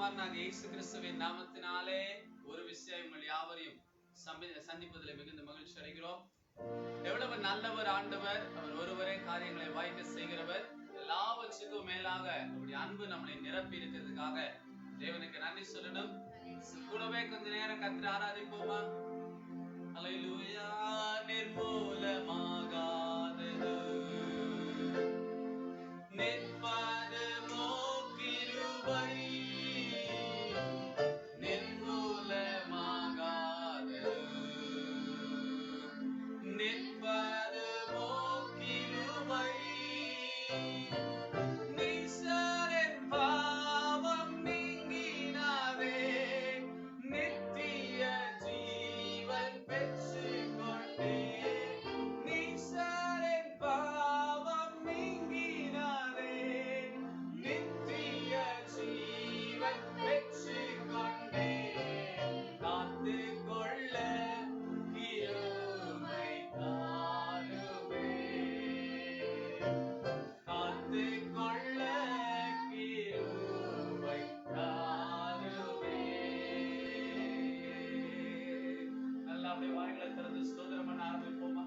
குமாரனாகிய இயேசு கிறிஸ்துவின் நாமத்தினாலே ஒரு விஷயம் உங்கள் யாவரையும் சந்திப்பதில் மிகுந்த மகிழ்ச்சி அடைகிறோம். எவ்வளவு நல்லவர் ஆண்டவர், அவர் ஒருவரே காரியங்களை வாய்க்க செய்கிறவர். எல்லாவற்றுக்கும் மேலாக அவருடைய அன்பு நம்மளை நிரப்பி இருக்கிறதுக்காக தேவனுக்கு நன்றி சொல்லணும். கூடவே கொஞ்ச நேரம் கர்த்தரை ஆராதிப்போமா? அல்லேலூயா. நிர்மூலமாகாதது நிற்பதுமோ கிருபை, நிர்மூலமாகாதது நிற்பதுமோ கிருபை. நீசரின் பாவம் நீங்கினாவே நித்திய ஜீவன் பெற்றுக் கொண்டே. நீசரின் பாவம் நீங்கினாவே நித்திய ஜீவன் பெற்றுக் கொண்டே. காத்துக் கொள்ள கிருபை தாருமே, காத்துக் கொள்ள கிருபை தாருமே. நல்லா அப்படியே வாய்களை திறந்து ஸ்தோத்திரம் பண்ண ஆரம்பிப்போமா?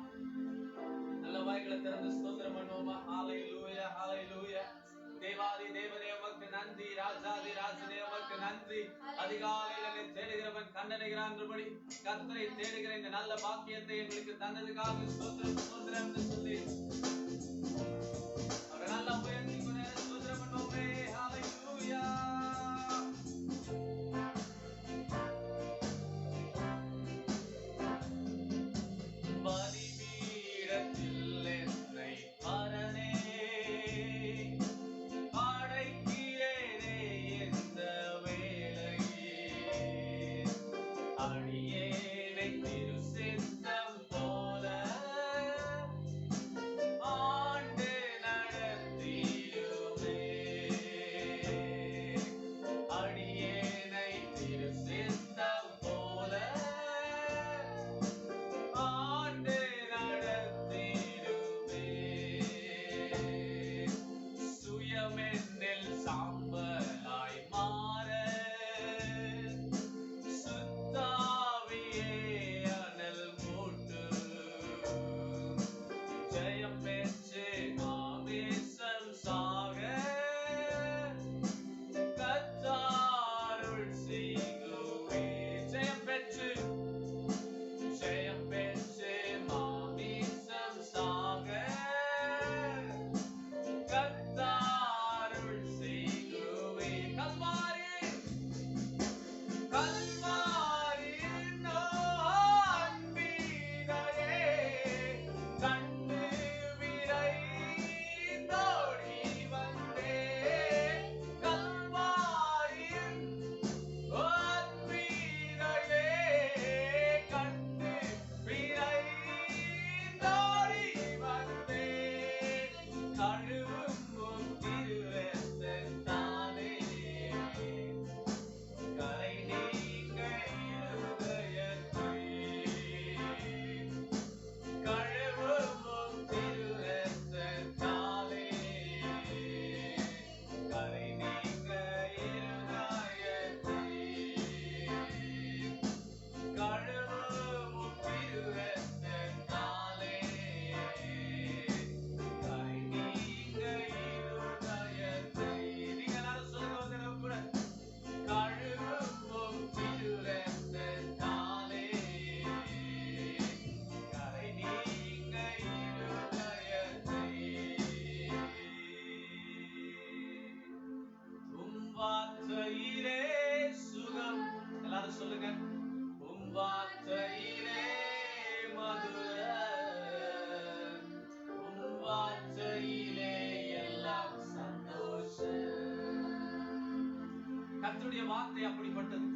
நல்ல வாய்களை திறந்து ஸ்தோத்திரம் பண்ணுவோமா? ஹalleluya, ஹalleluya. தேவாதி தேவனே உமக்கு நன்றி, ராஜாதி ராஜனே உமக்கு நன்றி. அதிகாலையில் என்னை தேடுகிறவன் கண்டடைகிறான்றபடி கர்த்தரை தேடுகிற இந்த நல்ல பாக்கியத்தை எங்களுக்கு தந்ததுக்காக ஸ்தோத்திரம் ஸ்தோத்திரம் என்று சொல்லி அவரை நல்லா உயர்த்தி கொஞ்ச நேரம் ஸ்தோத்திரம் பண்ணுவோமே. ஹalleluya. பலிபீடத்தில் என்னை பரனே அடைக்கிறேனே இந்த வேளையே. அடியேனை திரு சித்தம் போல ஆண்டு நடத்திடுமே. அடியேனை திரு சித்தம் போல ஆண்டு நடத்திடுமே. சுயமென்னில் சாம்பலாய் மாற சுத்தாவியே அனல் மூட்டு. ஜெயம் பெற்று மாமிசம் சாக கர்த்தருள் செய்குவே. ஜெயம் பெற்று மாமிசம் சாக கர்த்தருள் செய்குவே. கல்வாரியின் அன்பினையே கண்டு விரைந்தோடி வந்தேன். கல்வாரியின் அன்பினையே கண்டு விரைந்தோடி வந்தேன். கழுவும் திருரத்தத்தாலே கரை நீங்க இருதயத்தை. கழுவும் திருரத்தத்தாலே கரை நீங்க இருதயத்தை. கழுவும் திருரத்தத்தாலே கரை நீங்க இருதயத்தை. நீங்க எல்லாரும் சொல்லுங்க ஒரு தடவை கூட. கழுவும் திருரத்தத்தாலே கரை நீங்க இருதயத்தை. உம் வார்த்தையிலே சுகம். எல்லாரும் சொல்லுங்க. உம் வார்த்தையிலே மதுரம், உம் வார்த்தையிலே எல்லாம் சந்தோஷம். கர்த்தருடைய வார்த்தை அப்படிப்பட்டது.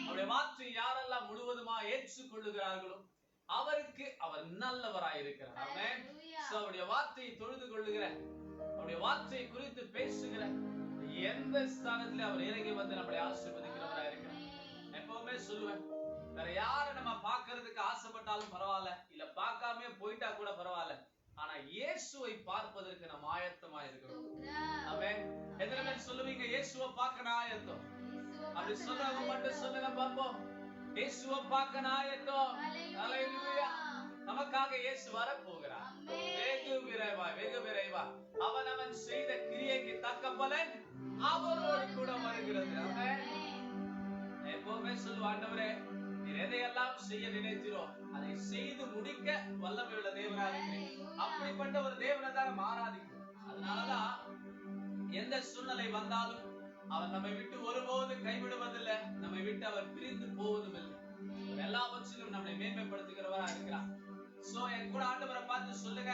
அவருடைய வார்த்தை யாரெல்லாம் முழுவதுமா ஏற்றுக்கொள்ளுகிறார்களோ அவருக்கு அவர் நல்லவராயிருக்கிறார். ஆமென். சோ அவருடைய வார்த்தையை தொழுது கொள்ளுகிற, அவருடைய வார்த்தையை குறித்து பேசுகிற எந்த ஸ்தானத்திலே அவர் இறங்கி வந்து நம்மளை ஆசீர்வதிக்கிறவராயிருக்கிறார். எப்பவுமே சொல்லுவேன், வேற யாரை நம்ம பார்க்கிறதுக்கு ஆசைப்பட்டாலும் பரவாயில்ல, இல்ல பார்க்காம போயிட்டா கூட பரவாயில்ல, ஆனா இயேசுவை பார்ப்பதற்கு நாம் ஆயத்தமா இருக்கிறோம். ஆமென். எத்தனை பேர் சொல்லுவீங்க இயேசுவை பார்க்க நான் ஆயத்தம்? அப்படி சொல்றவங்க மட்டும் சொல்லுங்க பாப்போம். இயேசுவை பார்க்க நான் ஆயத்தம். ஹalleluya. நமக்காக இயேசு வர போகிறார். வெகு விரைவா அவன் செய்த கிரியைக்கு தக்க பலன் அவரோடு கூட வருகிறது. ஆமென். எப்பவுமே சொல்லுவோம், ஆண்டவரே நீர் எதையெல்லாம் செய்ய நினைத்தீரோ அதை செய்து முடிக்க வல்லமை உள்ள தேவனாக இருக்கிறீர். அப்படிப்பட்ட ஒரு தேவனை தான் நம்ம ஆராதிக்கிறோம். அதனாலதான் எந்த சூழ்நிலை வந்தாலும் அவர் நம்மை விட்டு ஒருபோது கைவிடுவதில்லை, நம்மை விட்டு அவர் பிரிந்து போவதும் இல்லை. எல்லாவற்றிலும் நம்மை மேன்மைப்படுத்துகிறவரா இருக்கிறார். சோ என் கூட ஆண்டவரை பார்த்து சொல்லுங்க,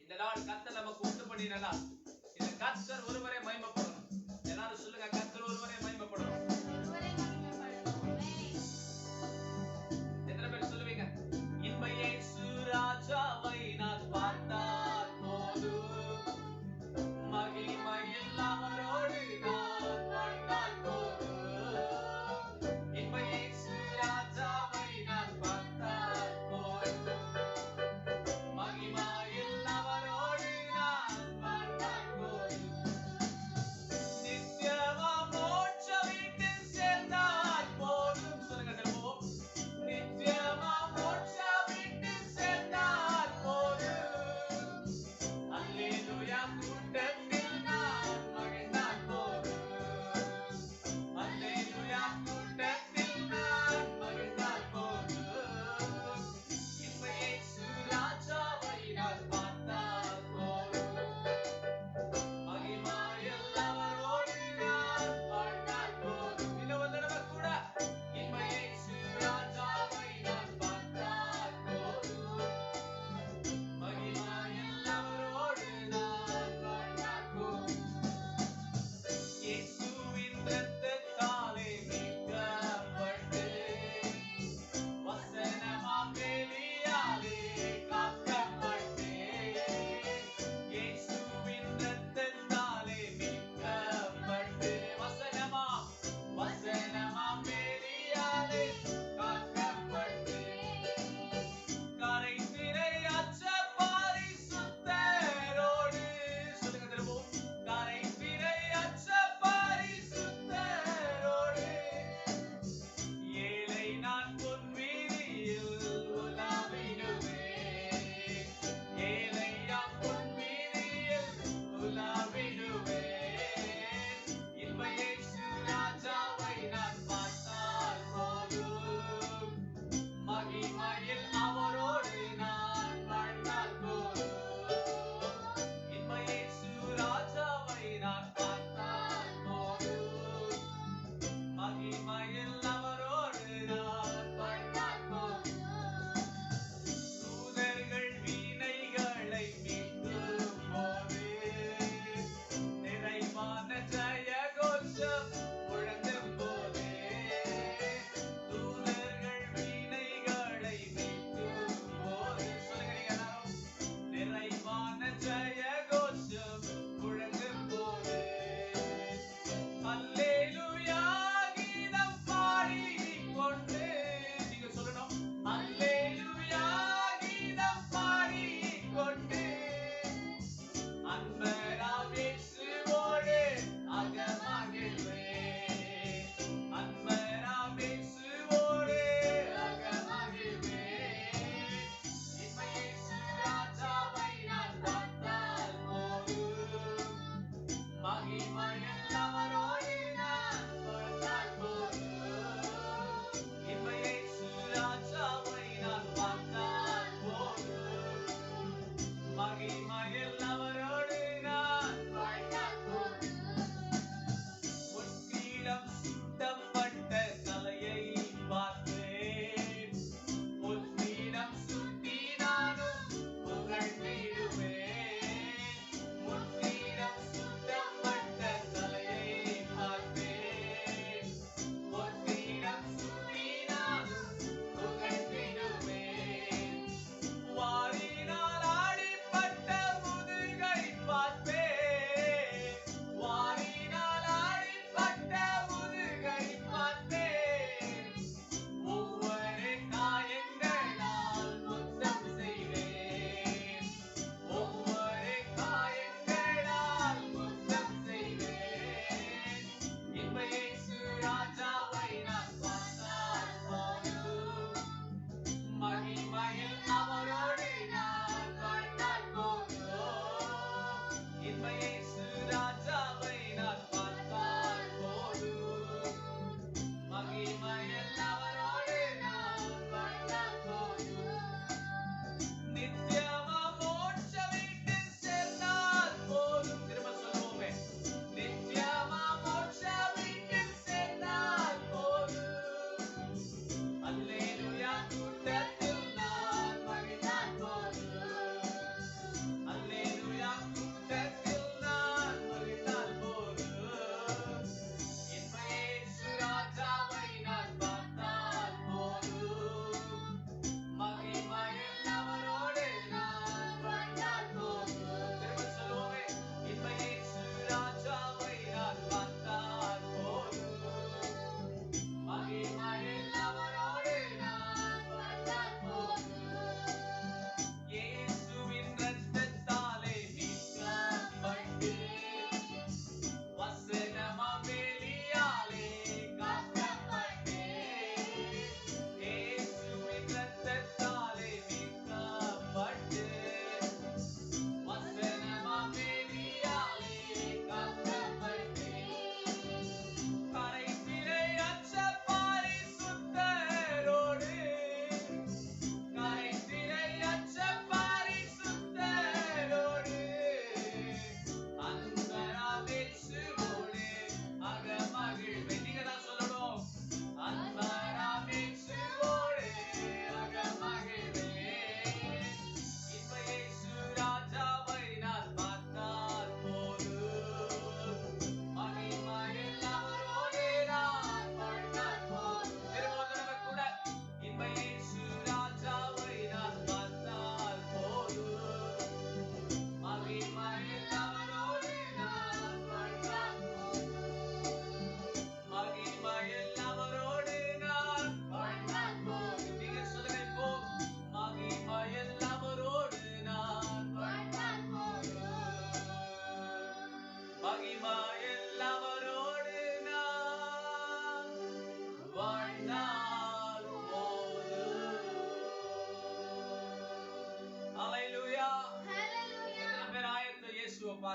இந்த நாள் கர்த்தர் நமக்கு உண்டு பண்ணின நாள். இந்த கர்த்தர் ஒருவரே மகிமைப்படணும். எல்லாரும் சொல்லுங்க, கர்த்தர் ஒருவரே மகிமைப்படணும். எத்தனை பேர் சொல்லுவீங்க? இன்ப இயேசு ராஜாவை நான் பார்த்தால் போதும், மகிமையில் அவரோடு நான் வாழ்ந்தால் போதும். இன்ப இயேசு ராஜாவை நான் பார்த்தால் போதும், மகிமையில் அவரோடு நான் வாழ்ந்தால் போதும். நித்தியமாய்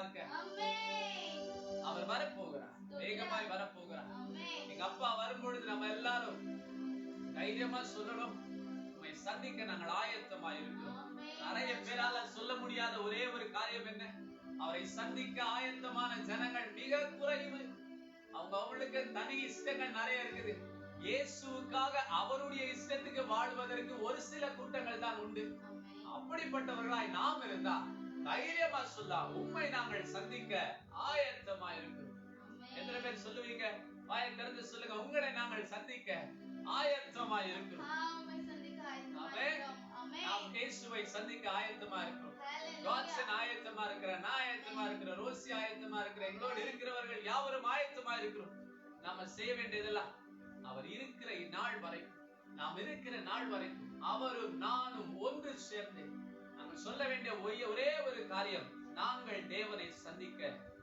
பார்க்க அவர் வரப்போகிறார், வேகமாய் வரப்போகிறார். எங்க அப்பா வரும்பொழுது நம்ம எல்லாரும் தைரியமா சொல்லணும், உம்மை சந்திக்க நாங்கள் ஆயத்தமாய் இருக்கிறோம். நிறைய பேரால சொல்ல முடியாத ஒரே ஒரு காரியம் என்ன, அவரை சந்திக்க ஆயத்தமான ஜனங்கள் மிக குறைவு. அவங்களுக்கு தனி இஷ்டங்கள் நிறைய இருக்குது. இயேசுவுக்காக அவருடைய இஷ்டத்துக்கு வாழ்வதற்கு ஒரு சில கூட்டங்கள் தான் உண்டு. அப்படிப்பட்டவர்களாய் நாம் இருந்தா தைரியமா சொல்லலாம், உம்மை நாங்கள் சந்திக்க ஆயத்தமா இருக்கிறோம். எத்தனை பேர் சொல்லுவீங்க? வாயை திறந்து சொல்லுங்க, உங்களை நாங்கள் சந்திக்க ஆயத்தமா இருக்கிறோம். நாம் இயேசுவை சந்திக்க ஆயத்தமா இருக்கிறோம். காட்சன் ஆயத்தமா இருக்கிற, நான் ஆயத்தமா இருக்கிற, ரோசி ஆயத்தமா இருக்கிற, எங்களோடு இருக்கிறவர்கள் யாவரும் ஆயத்தமா இருக்கிறோம். நாம செய்ய வேண்டியதெல்லாம் அவர் இருக்கிற இந்நாள் வரைக்கும், நாம் இருக்கிற நாள் வரைக்கும் அவரும் நானும் ஒன்று சேர்ந்து நாங்கள் சொல்ல வேண்டிய ஒரே ஒரு காரியம், நாங்கள் தேவனை சந்திக்க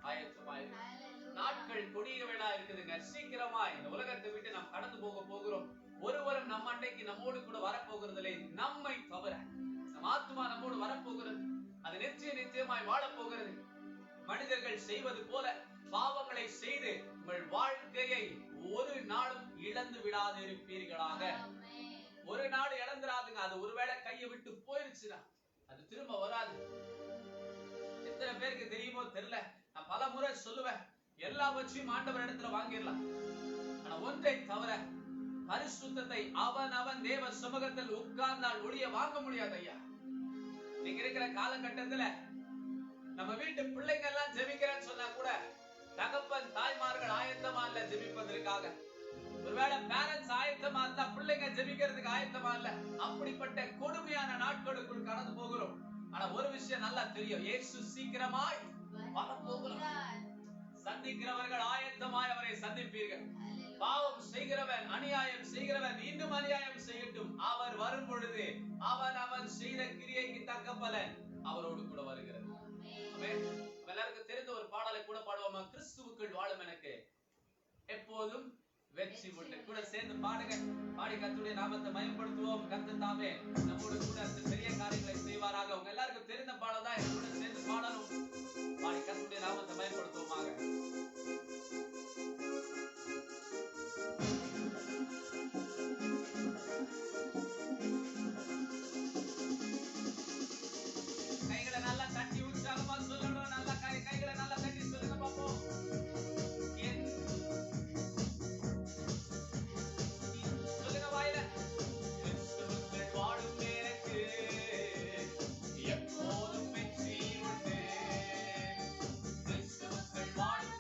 ஆயத்தமாயிருக்கிறோம். நாட்கள் கொடியவளா இருக்குதுங்க. சீக்கிரமா இந்த உலகத்தை விட்டு நாம் கடந்து போகிறோம். ஒருவரும் நம்ம அன்றைக்கு நம்மோடு கூட வரப்போகிறதில்லை. நம்மை தவிர நம் ஆத்மா நம்மோடு வரப்போகிறது. அது நிச்சயமாய் வாழ போகிறது. மனிதர்கள் செய்வது போல பாவங்களை செய்து உங்கள் வாழ்க்கையை ஒரு நாளும் இழந்து விடாது இருப்பீர்களாக. ஒரு நாள் இழந்துராதுங்க. அது ஒருவேளை கையை விட்டு போயிருச்சுன்னா அது திரும்ப வராது. எத்தனை பேருக்கு தெரியுமோ தெரியல, நான் பல முறை சொல்லுவேன், எல்லாவற்றையும் ஆண்டவர் இடத்துல வாங்கிடலாம். ஆனா ஒன்றை தவிர பரிசுத்தத்தை அவன் தேவ சமூகத்தில் உட்கார்ந்தால் ஒளிய வாங்க முடியாது ஐயா. நீங்க இருக்கிற காலகட்டத்துல நம்ம வீட்டு பிள்ளைங்க எல்லாம் ஜெபிக்கிறேன்னு சொன்னா கூட தகப்பன் தாய்மார்கள் ஆயத்தமா இல்ல ஜெபிப்பதற்காக. ஒருவேளை பேரண்ட்ஸ் ஆயத்தமா இருந்தா பிள்ளைங்க ஜெபிக்கிறதுக்கு ஆயத்தமா இல்ல. அப்படிப்பட்ட கொடுமையான நாட்களுக்குள் கடந்து போகிறோம். ஆனா ஒரு விஷயம் நல்லா தெரியும், இயேசு சீக்கிரமாய் வரப்போகிறார். சந்திக்கிறவர்கள் ஆயத்தமாய் அவரை சந்திப்பீர்கள். பாவம் செய்கிறவன், அநியாயம் செய்கிறவன் இன்னும் அநியாயம் செய்யட்டும், அவர் வரும் பொழுது அவன் செய்த கிரியைக்கு தக்க பலன் அவரோடு கூட வருகிறது. எல்லாருக்கும் தெரிந்த ஒரு பாடலை கூட பாடுவோமா? கிறிஸ்துவுக்குள் வாழும் எனக்கு எப்போதும் வெற்றி உண்டு. கூட சேர்ந்து பாடுங்க. பாடி கர்த்தருடைய நாமத்தை மகிமைப்படுத்துவோம். கர்த்தர் தாமே நம்மோடு கூட அந்த பெரிய காரியங்களை செய்வாராக. உங்க எல்லாருக்கும் தெரிந்த பாடல்தான், கூட சேர்ந்து பாடணும். பாடி கர்த்தருடைய நாமத்தை மகிமைப்படுத்துவோமாக. கைகளை நல்லா தட்டி உற்சாகமா சொல்லணும். நல்லா கைகளை நல்லா தட்டி சொல்லுங்க பாப்போம். சொல்லுங்க வாயில. கிறிஸ்துவுக்குள் வாழும் எனக்கு எப்போதும் வெற்றி உண்டு. கிறிஸ்துவுக்குள் வாழும்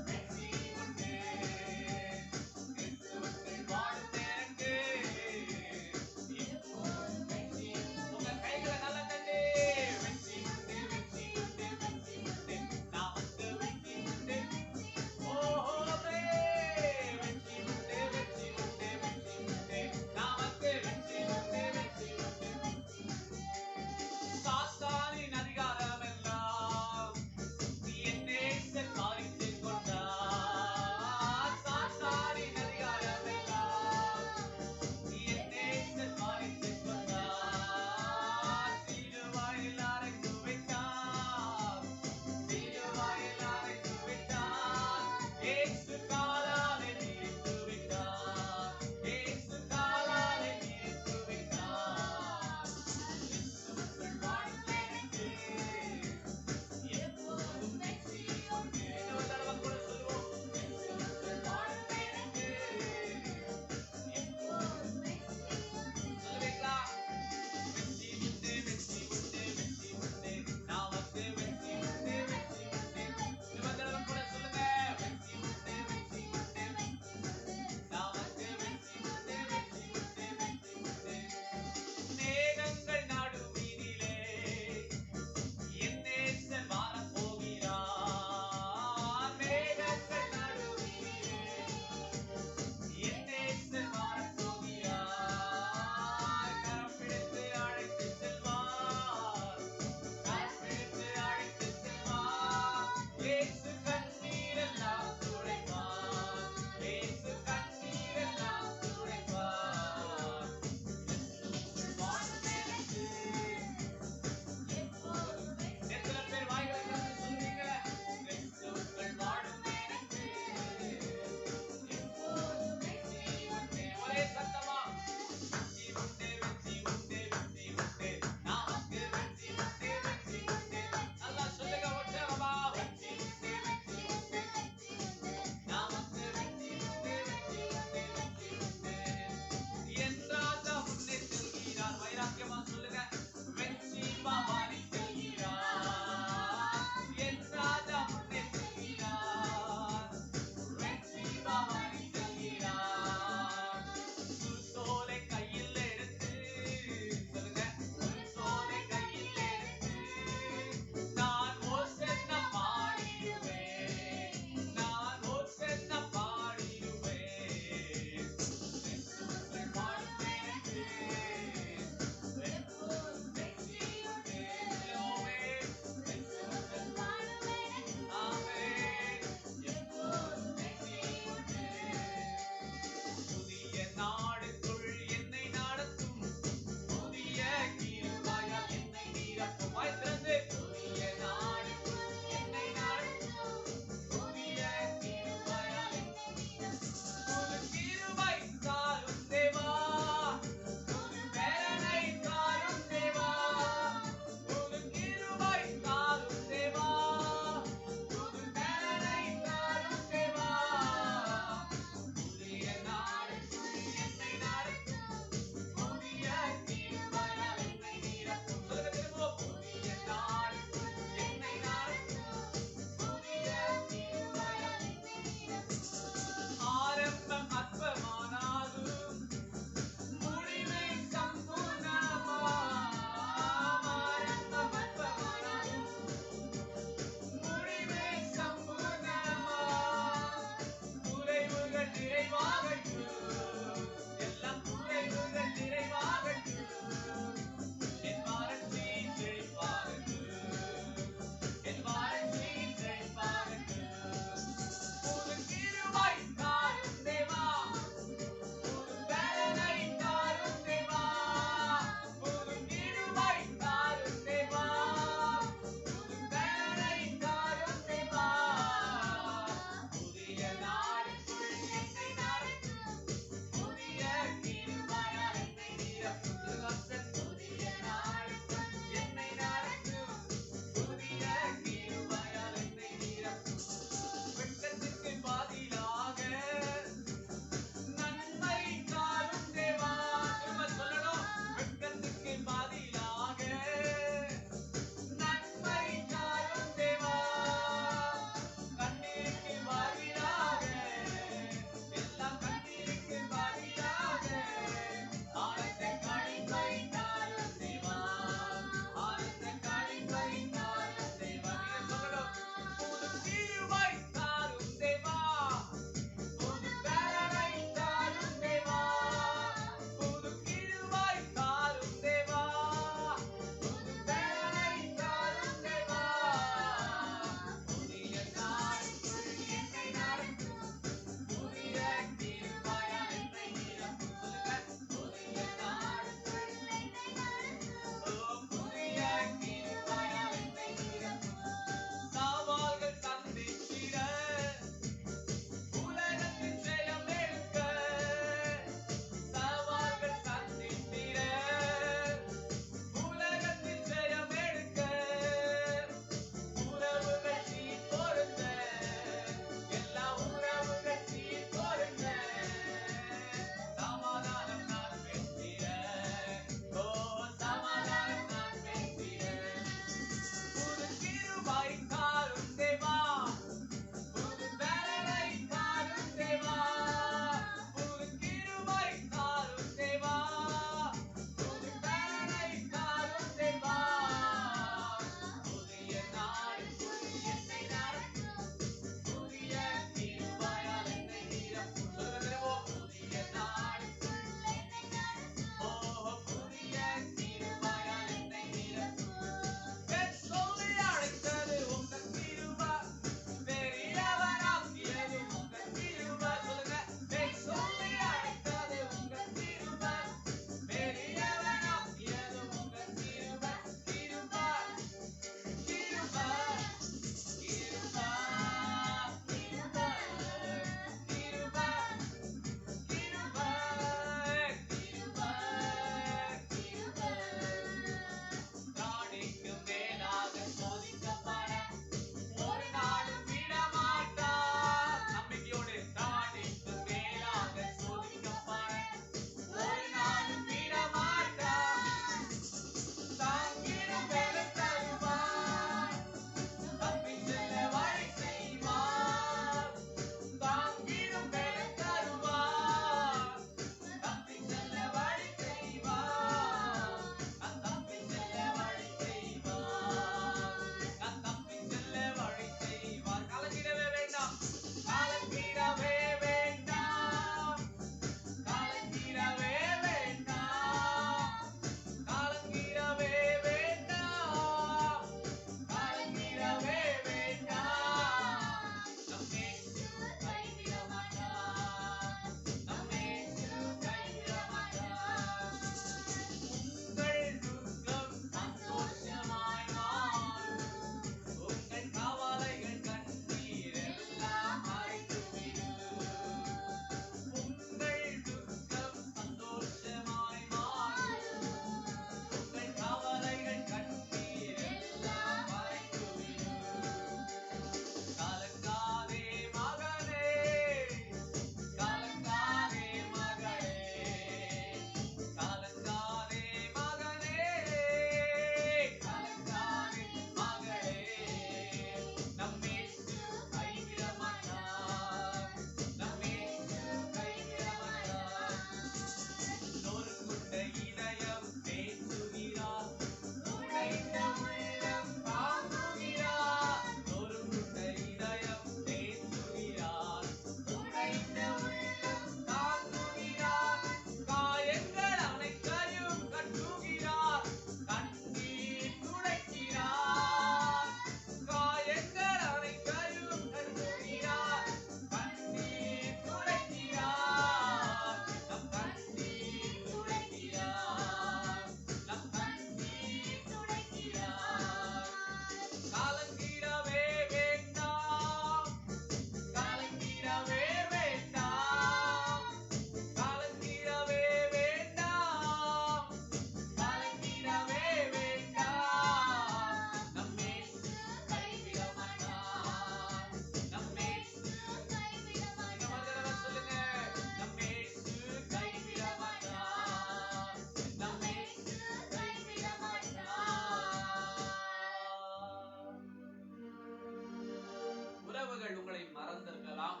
கனவுகள் உங்களை மறந்திருக்கலாம்.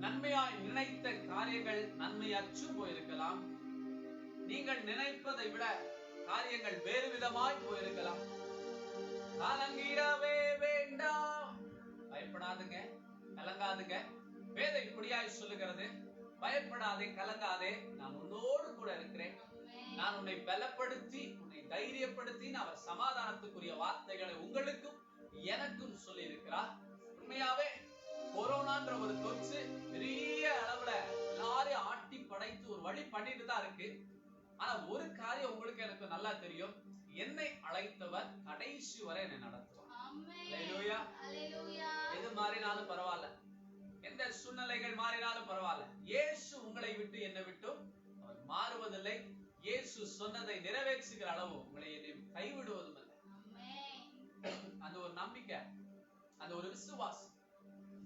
நன்மையாய் நினைத்த காரியங்கள் நன்மையற்று போயிருக்கலாம். நீங்கள் நினைப்பதை விட காரியங்கள் வேறு விதமாய் போயிருக்கலாம். கலங்கிடவே வேண்டாம், பயப்படாதுங்க, கலங்காதுங்க. வேதம் இப்படியாய் சொல்லுகிறது, பயப்படாதே, கலங்காதே, நான் உன்னோடு கூட இருக்கிறேன். நான் உன்னை பலப்படுத்தி உன்னை தைரியப்படுத்தி அவர் சமாதானத்துக்குரிய வார்த்தைகளை உங்களுக்கும் எனக்கும் சொல்லி இருக்கிறார். உண்மையாவே கொரோனான்ற ஒரு தொற்று பெரிய அளவுல எல்லாரையும் ஆட்டி படைத்து ஒரு வழி பண்ணிட்டு தான் இருக்கு. ஆனா ஒரு காரியம் உங்களுக்கு எனக்கு நல்லா தெரியும், என்னை அழைத்தவர் கடைசி வரை என்னை நடத்துவார். அல்லேலூயா. எது மாறினாலும் பரவாயில்ல, எந்த சூழ்நிலைகள் மாறினாலும் பரவாயில்ல, இயேசு உங்களை விட்டு என்னை விட்டும் அவர் மாறுவதில்லை. இயேசு சொன்னதை நிறைவேற்றுகிற அளவு உங்களை கைவிடுவதும் இல்லை. அந்த ஒரு நம்பிக்கை, அந்த ஒரு விசுவாசம்,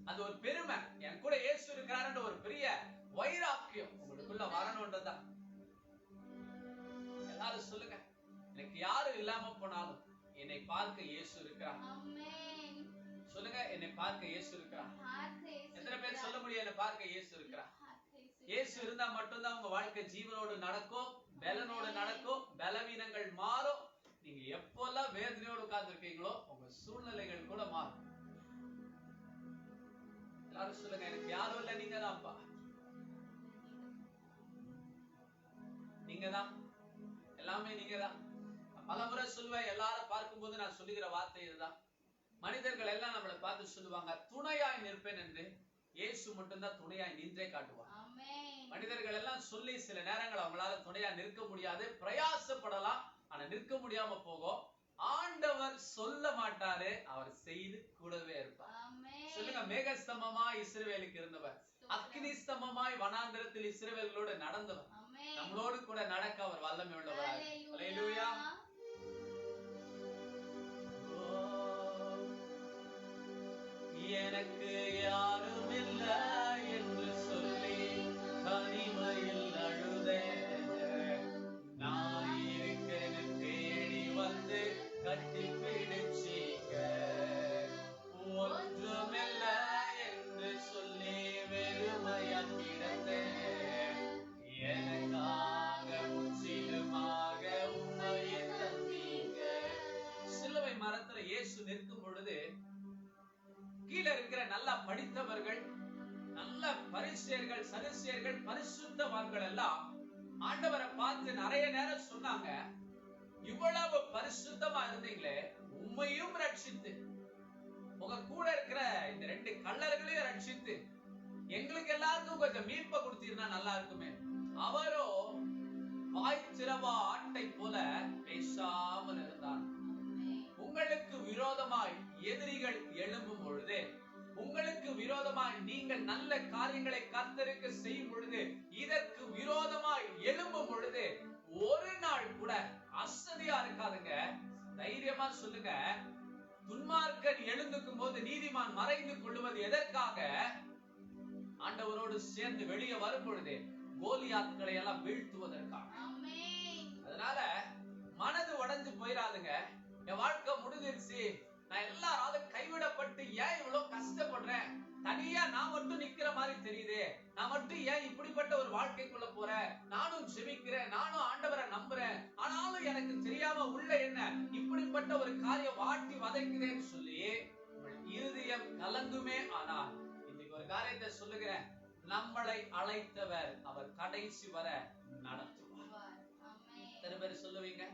அந்த ஒரு பெருமை, என் கூட இயேசு இருக்கிறார் ஒரு பெரிய வைராக்கியம் உங்களுக்குள்ள வரணும்ன்றதான். எல்லாரும் சொல்லுங்க, எனக்கு யாரும் இல்லாம போனாலும் என்னை பார்க்க இயேசு இருக்கிறார். சொல்லுங்க, என்னை பார்க்க இயேசு இருக்கிறார். எத்தனை பேர் சொல்ல முடியும் என்னை பார்க்க இயேசு இருக்கிறார்? இயேசு இருந்தா மட்டும்தான் உங்க வாழ்க்கை ஜீவனோடு நடக்கும், பலனோடு நடக்கும், பலவீனங்கள் மாறும். நீங்க எப்பெல்லாம் வேதனையோடு உட்கார்ந்து இருக்கீங்களோ உங்க சூழ்நிலைகள் கூட மாறும். எல்லாரும் சொல்லுங்க, எனக்கு யாரும் இல்ல, நீங்க தான்ப்பா, நீங்க தான், எல்லாமே நீங்க தான். பலமுறை சொல்லுவேன், எல்லாரும் பார்க்கும் போது நான் சொல்லுகிற வார்த்தை இதுதான். மனிதர்கள் எல்லாம் நம்மளை பார்த்து சொல்லுவாங்க துணையாய் நிற்பேன் என்று. இயேசு மட்டும்தான் துணையாய் நின்றே காட்டுவார். மனிதர்கள் எல்லாம் சொல்லி சில நேரங்கள் அவங்களால துணையா நிற்க முடியாது, பிரயாசப்படலாம், ஆனா நிற்க முடியாம போகும். ஆண்டவர் சொல்ல மாட்டாரு, அவர் செய்து கூடவே இருப்பார். சொல்லுங்க, மேகஸ்தம்பமாய் இஸ்ரவேலுக்கு இருந்தவர், அக்னி ஸ்தம்பமாய் வனாந்தரத்தில் இஸ்ரவேலோடு நடந்தவர், நம்மளோடு கூட நடக்க அவர் வல்லமை உள்ளவர். அல்லேலூயா. எனக்கு யாரும் இல்ல என்று சொல்லி தனிமையில் அழுதேன், நான் இருக்கிறேன் தேடி வந்து கட்டி பிடிச்சீங்க. ஒன்றுமில்ல என்று சொல்லி வெறுமையா கிடந்தேன், எனக்காக முற்றிலுமாக உண்மையை தந்தீங்க. சிலுவை மரத்துல இயேசு நிற்கும் பொழுது கீழே இருக்கிற நல்லா படித்தவர்கள், நல்ல பரிசேயர்கள், சதுசேயர்கள், பரிசுத்தவான்கள் எல்லாம் ஆண்டவரை பார்த்து நிறைய நேரம் சொன்னாங்க, இவ்வளவு பரிசுத்தமா இருந்தீங்களே, உண்மையும் ரட்சித்து உங்க கூட இருக்கிற இந்த 2 கள்ளர்களையும் ரட்சித்து எங்களுக்கு எல்லாருக்கும் கொஞ்சம் மீட்பை கொடுத்தீங்கன்னா நல்லா இருக்குமே. அவரோ வாய் திறவா ஆட்டை போல பேசாமல் இருந்தார். உங்களுக்கு விரோதமாய் எதிரிகள் எழும்பும் பொழுது, உங்களுக்கு விரோதமாய் நீங்கள் நல்ல காரியங்களை கர்த்தருக்கு செய்யும் பொழுது, இதற்கு விரோதமாய் எழும்பும் பொழுது ஒரு நாள் கூட அசதியா இருக்காதுங்க. தைரியமா சொல்லுங்க, துன்மார்க்கன் எழுந்துக்கும் போது நீதிமான் மறைந்து கொள்ளுவது எதற்காக? ஆண்டவரோடு சேர்ந்து வெளியே வரும் பொழுது கோலியாத்களை எல்லாம் வீழ்த்துவதற்காக. அதனால மனது உடைஞ்சு போயிடாதுங்க. என் வாழ்க்கை முடிஞ்சிருச்சு, நான் எல்லாராலும் கைவிடப்பட்டு ஏன் இவ்வளவு கஷ்டப்படுறேன், தனியா நான் மட்டும் நிக்கிற மாதிரி தெரியுது, நான் மட்டும் ஏன் இப்படிப்பட்ட ஒரு வாழ்க்கைக்குள்ள போறேன், நானும் ஜெபிக்கிறேன், நானும் ஆண்டவரை நம்புறேன், ஆனாலும் எனக்கு தெரியாம உள்ள என்ன இப்படிப்பட்ட ஒரு காரியம் வாட்டி வதைக்குதேன்னு சொல்லி உங்கள் இருதயம் கலங்குமே. ஆனால் இன்னைக்கு ஒரு காரியத்தை சொல்லுகிறேன், நம்மளை அழைத்தவர் அவர் கடைசி வர நடத்துவார். எத்தனை பேர் சொல்லுவீங்க,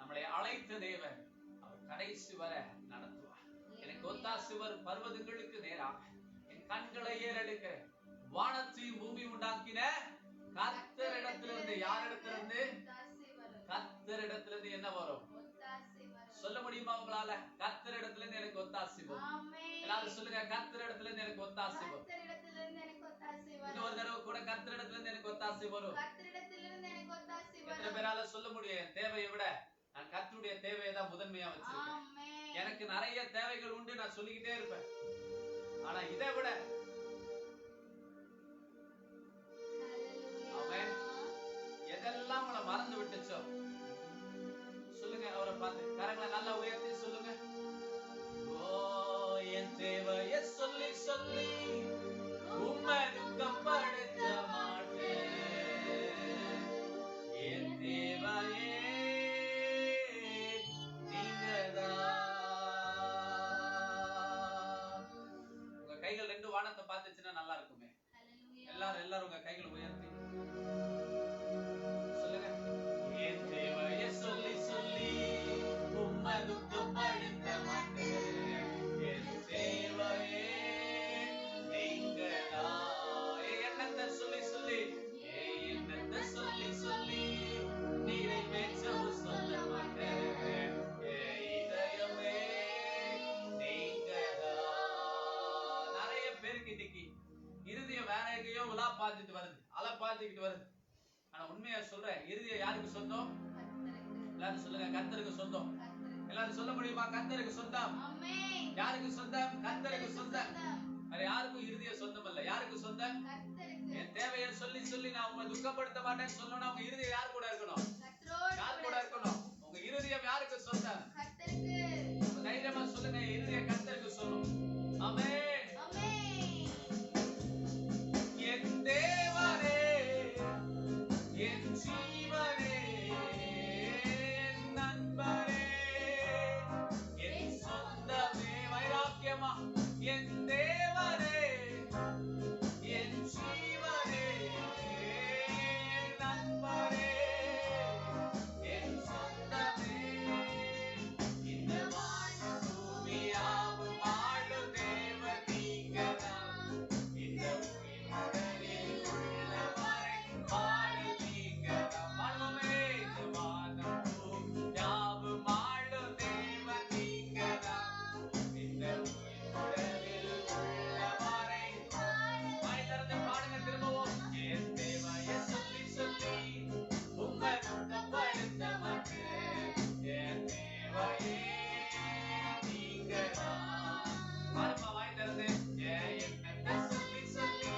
நம்மளை அழைத்த தேவன் அவர் கடைசி வர நடத்துவார். எனக்கு ஒத்தாசை வரும் பர்வதங்களுக்கு நேராக என் கண்களை ஏறெடுக்கிறேன். வானத்தையும் பூமி உண்டாக்கின கர்த்தரிடத்திலிருந்து, யாரிடத்திலிருந்து? கர்த்தரிடத்திலிருந்து என்ன வரும் சொல்ல முடியுமா உங்களால? கர்த்தரிடத்திலிருந்து எனக்கு ஒத்தாசை வரும். எல்லாரும் சொல்லுங்க, கர்த்தரிடத்திலிருந்து எனக்கு ஒத்தாசை வரும். இன்னொரு தடவை கூட, கர்த்தரிடத்திலிருந்து எனக்கு ஒத்தாசை வரும். எத்தனை பேரால சொல்ல முடியும்? என் தேவையை விட நான் கர்த்தருடைய தேவையை தான் முதன்மையா வச்சிருக்கேன். எனக்கு நிறைய தேவைகள் உண்டு, நான் சொல்லிக்கிட்டே இருப்பேன். ஆனா இதை விட அவன் எதெல்லாம் உங்களை மறந்து விட்டுச்சோ சொல்லுங்க, அவரை பார்த்து கரங்களை நல்லா உயர்த்தி சொல்லுங்க, ஓ என் தேவை சொல்லி உம்மை துக்கப்படுத்த மாட்டேன். என் தேவையே நீங்கதான். உங்க கைகள் ரெண்டு வானத்தை பார்த்துச்சுன்னா நல்லா இருக்குமே. எல்லாரும் உங்க கைகளை உயர்த்தி சொல்லுங்க. என் தேவையை சொல்லி சொல்லி உம்மை துக்கப்படுத்த மாட்டேன். என் தேவையே நீங்கதான். எண்ணத்தை சொல்லி சொல்லி எண்ணத்தை சொல்லி சொல்லி நிறைவேற்றவும் சொல்ல மாட்டேன். இதயமே நீங்கதான். நிறைய பேருக்கு இன்னைக்கு இருதயம் வேற எங்கேயோ உலா பாத்துட்டு வருது, அலை பாத்துக்கிட்டு வருது. ஆனா உண்மையா சொல்றேன், இருதயம் யாருக்கு சொந்தம்? எல்லாரும் சொல்லுங்க, கர்த்தருக்கு சொந்தம். எல்லாரும் சொல்ல முடியுமா? கர்த்தருக்கு சொந்தம். யாருக்கு சொந்தம்? கர்த்தருக்கு சொந்தம். வேற யாருக்கும் இருதயம் சொந்தம் இல்ல. யாருக்கு சொந்தம்? என் தேவையை சொல்லி சொல்லி நான் உங்களை துக்கப்படுத்த மாட்டேன்னு சொல்லணும். உங்க இருதயம் யார் கூட இருக்கணும்? யார் கூட இருக்கணும்? உங்க இருதயம் யாருக்கு சொந்தம்? தைரியமா சொல்லுங்க, இருதயம் கர்த்தருக்கு சொல்லும். ஆமென். என் தேவனே, என் ஜீவனே, என் நண்பரே, என் சொந்தமே. வைராக்கியமா. என் தேவனே, என் ஜீவனே, என் நண்பரே, என் சொந்தமே. இந்த வானம் பூமியாவும் ஆளும் தேவன் நீங்கதான். இந்த உயிர் உள்ளவரை ஆளு நீங்கதான். பாடுவோமே. இந்த வானம் பூமியாவும் ஆளும் தேவன் நீங்கதான். இந்த உயிர் உடலில் உள்ளவரை வாய் திறந்து பாடுங்க திரும்பவும். என் தேவையை சொல்லி சொல்லி உம்மை துக்கப்படுத்த மாட்டேன். என் தேவையே நீங்கதான். பாருமா, வாய் திறந்து. என் எண்ணத்தை சொல்லி சொல்லி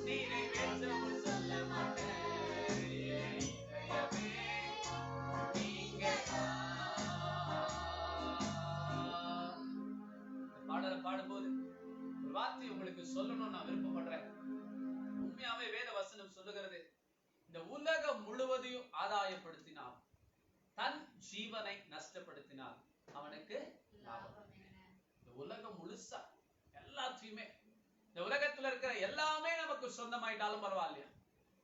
நிறைவேற்றவும் சொல்ல மாட்டேன். என் இதயமே நீங்கதான். பாடலை பாடும்போது ஒரு வார்த்தை உங்களுக்கு சொல்லணும்னு நான் விருப்பப்படுறேன். உண்மையாவே வேத வசனம் சொல்லுகிறது, இந்த உலகம் முழுவதையும் ஆதாயப்படுத்தினார், தன் ஜீவனை நஷ்டப்படுத்தினார், அவனுக்கு லாபம். இந்த உலகம் முழுசா எல்லாத்தையுமே, இந்த உலகத்துல இருக்கிற எல்லாமே நமக்கு சொந்தமாயிட்டாலும் பரவாயில்லையா,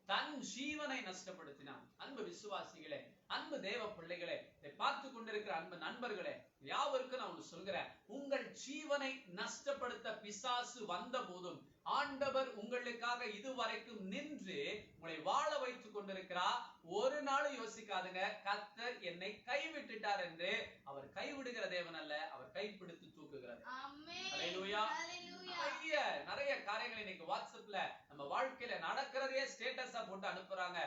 தன் ஜீவனை நஷ்டப்படுத்தினான். அன்பு விசுவாசிகளே, அன்பு தேவ பிள்ளைகளே, இதை பார்த்து கொண்டிருக்கிற அன்பு நண்பர்களே, யாவருக்கும் நான் ஒன்று சொல்கிறேன். உங்கள் ஜீவனை நஷ்டப்படுத்த பிசாசு வந்த போதும் ஆண்டவர் உங்களுக்காக இதுவரைக்கும் நின்று உங்களை வாழ வைத்துக் கொண்டிருக்கிறார். ஒரு நாள் யோசிக்காதுங்க, கர்த்தர் என்னை கைவிட்டுட்டார் என்று. அவர் கைவிடுகிற தேவன் அல்ல, அவர் கைப்பிடித்து தூக்குகிறார். ஹல்லேலூயா. நிறைய காரியங்கள் இன்னைக்கு வாட்ஸ்அப்ல நம்ம வாழ்க்கையில நடக்கிறதே ஸ்டேட்டஸா போட்டு அனுப்புறாங்க.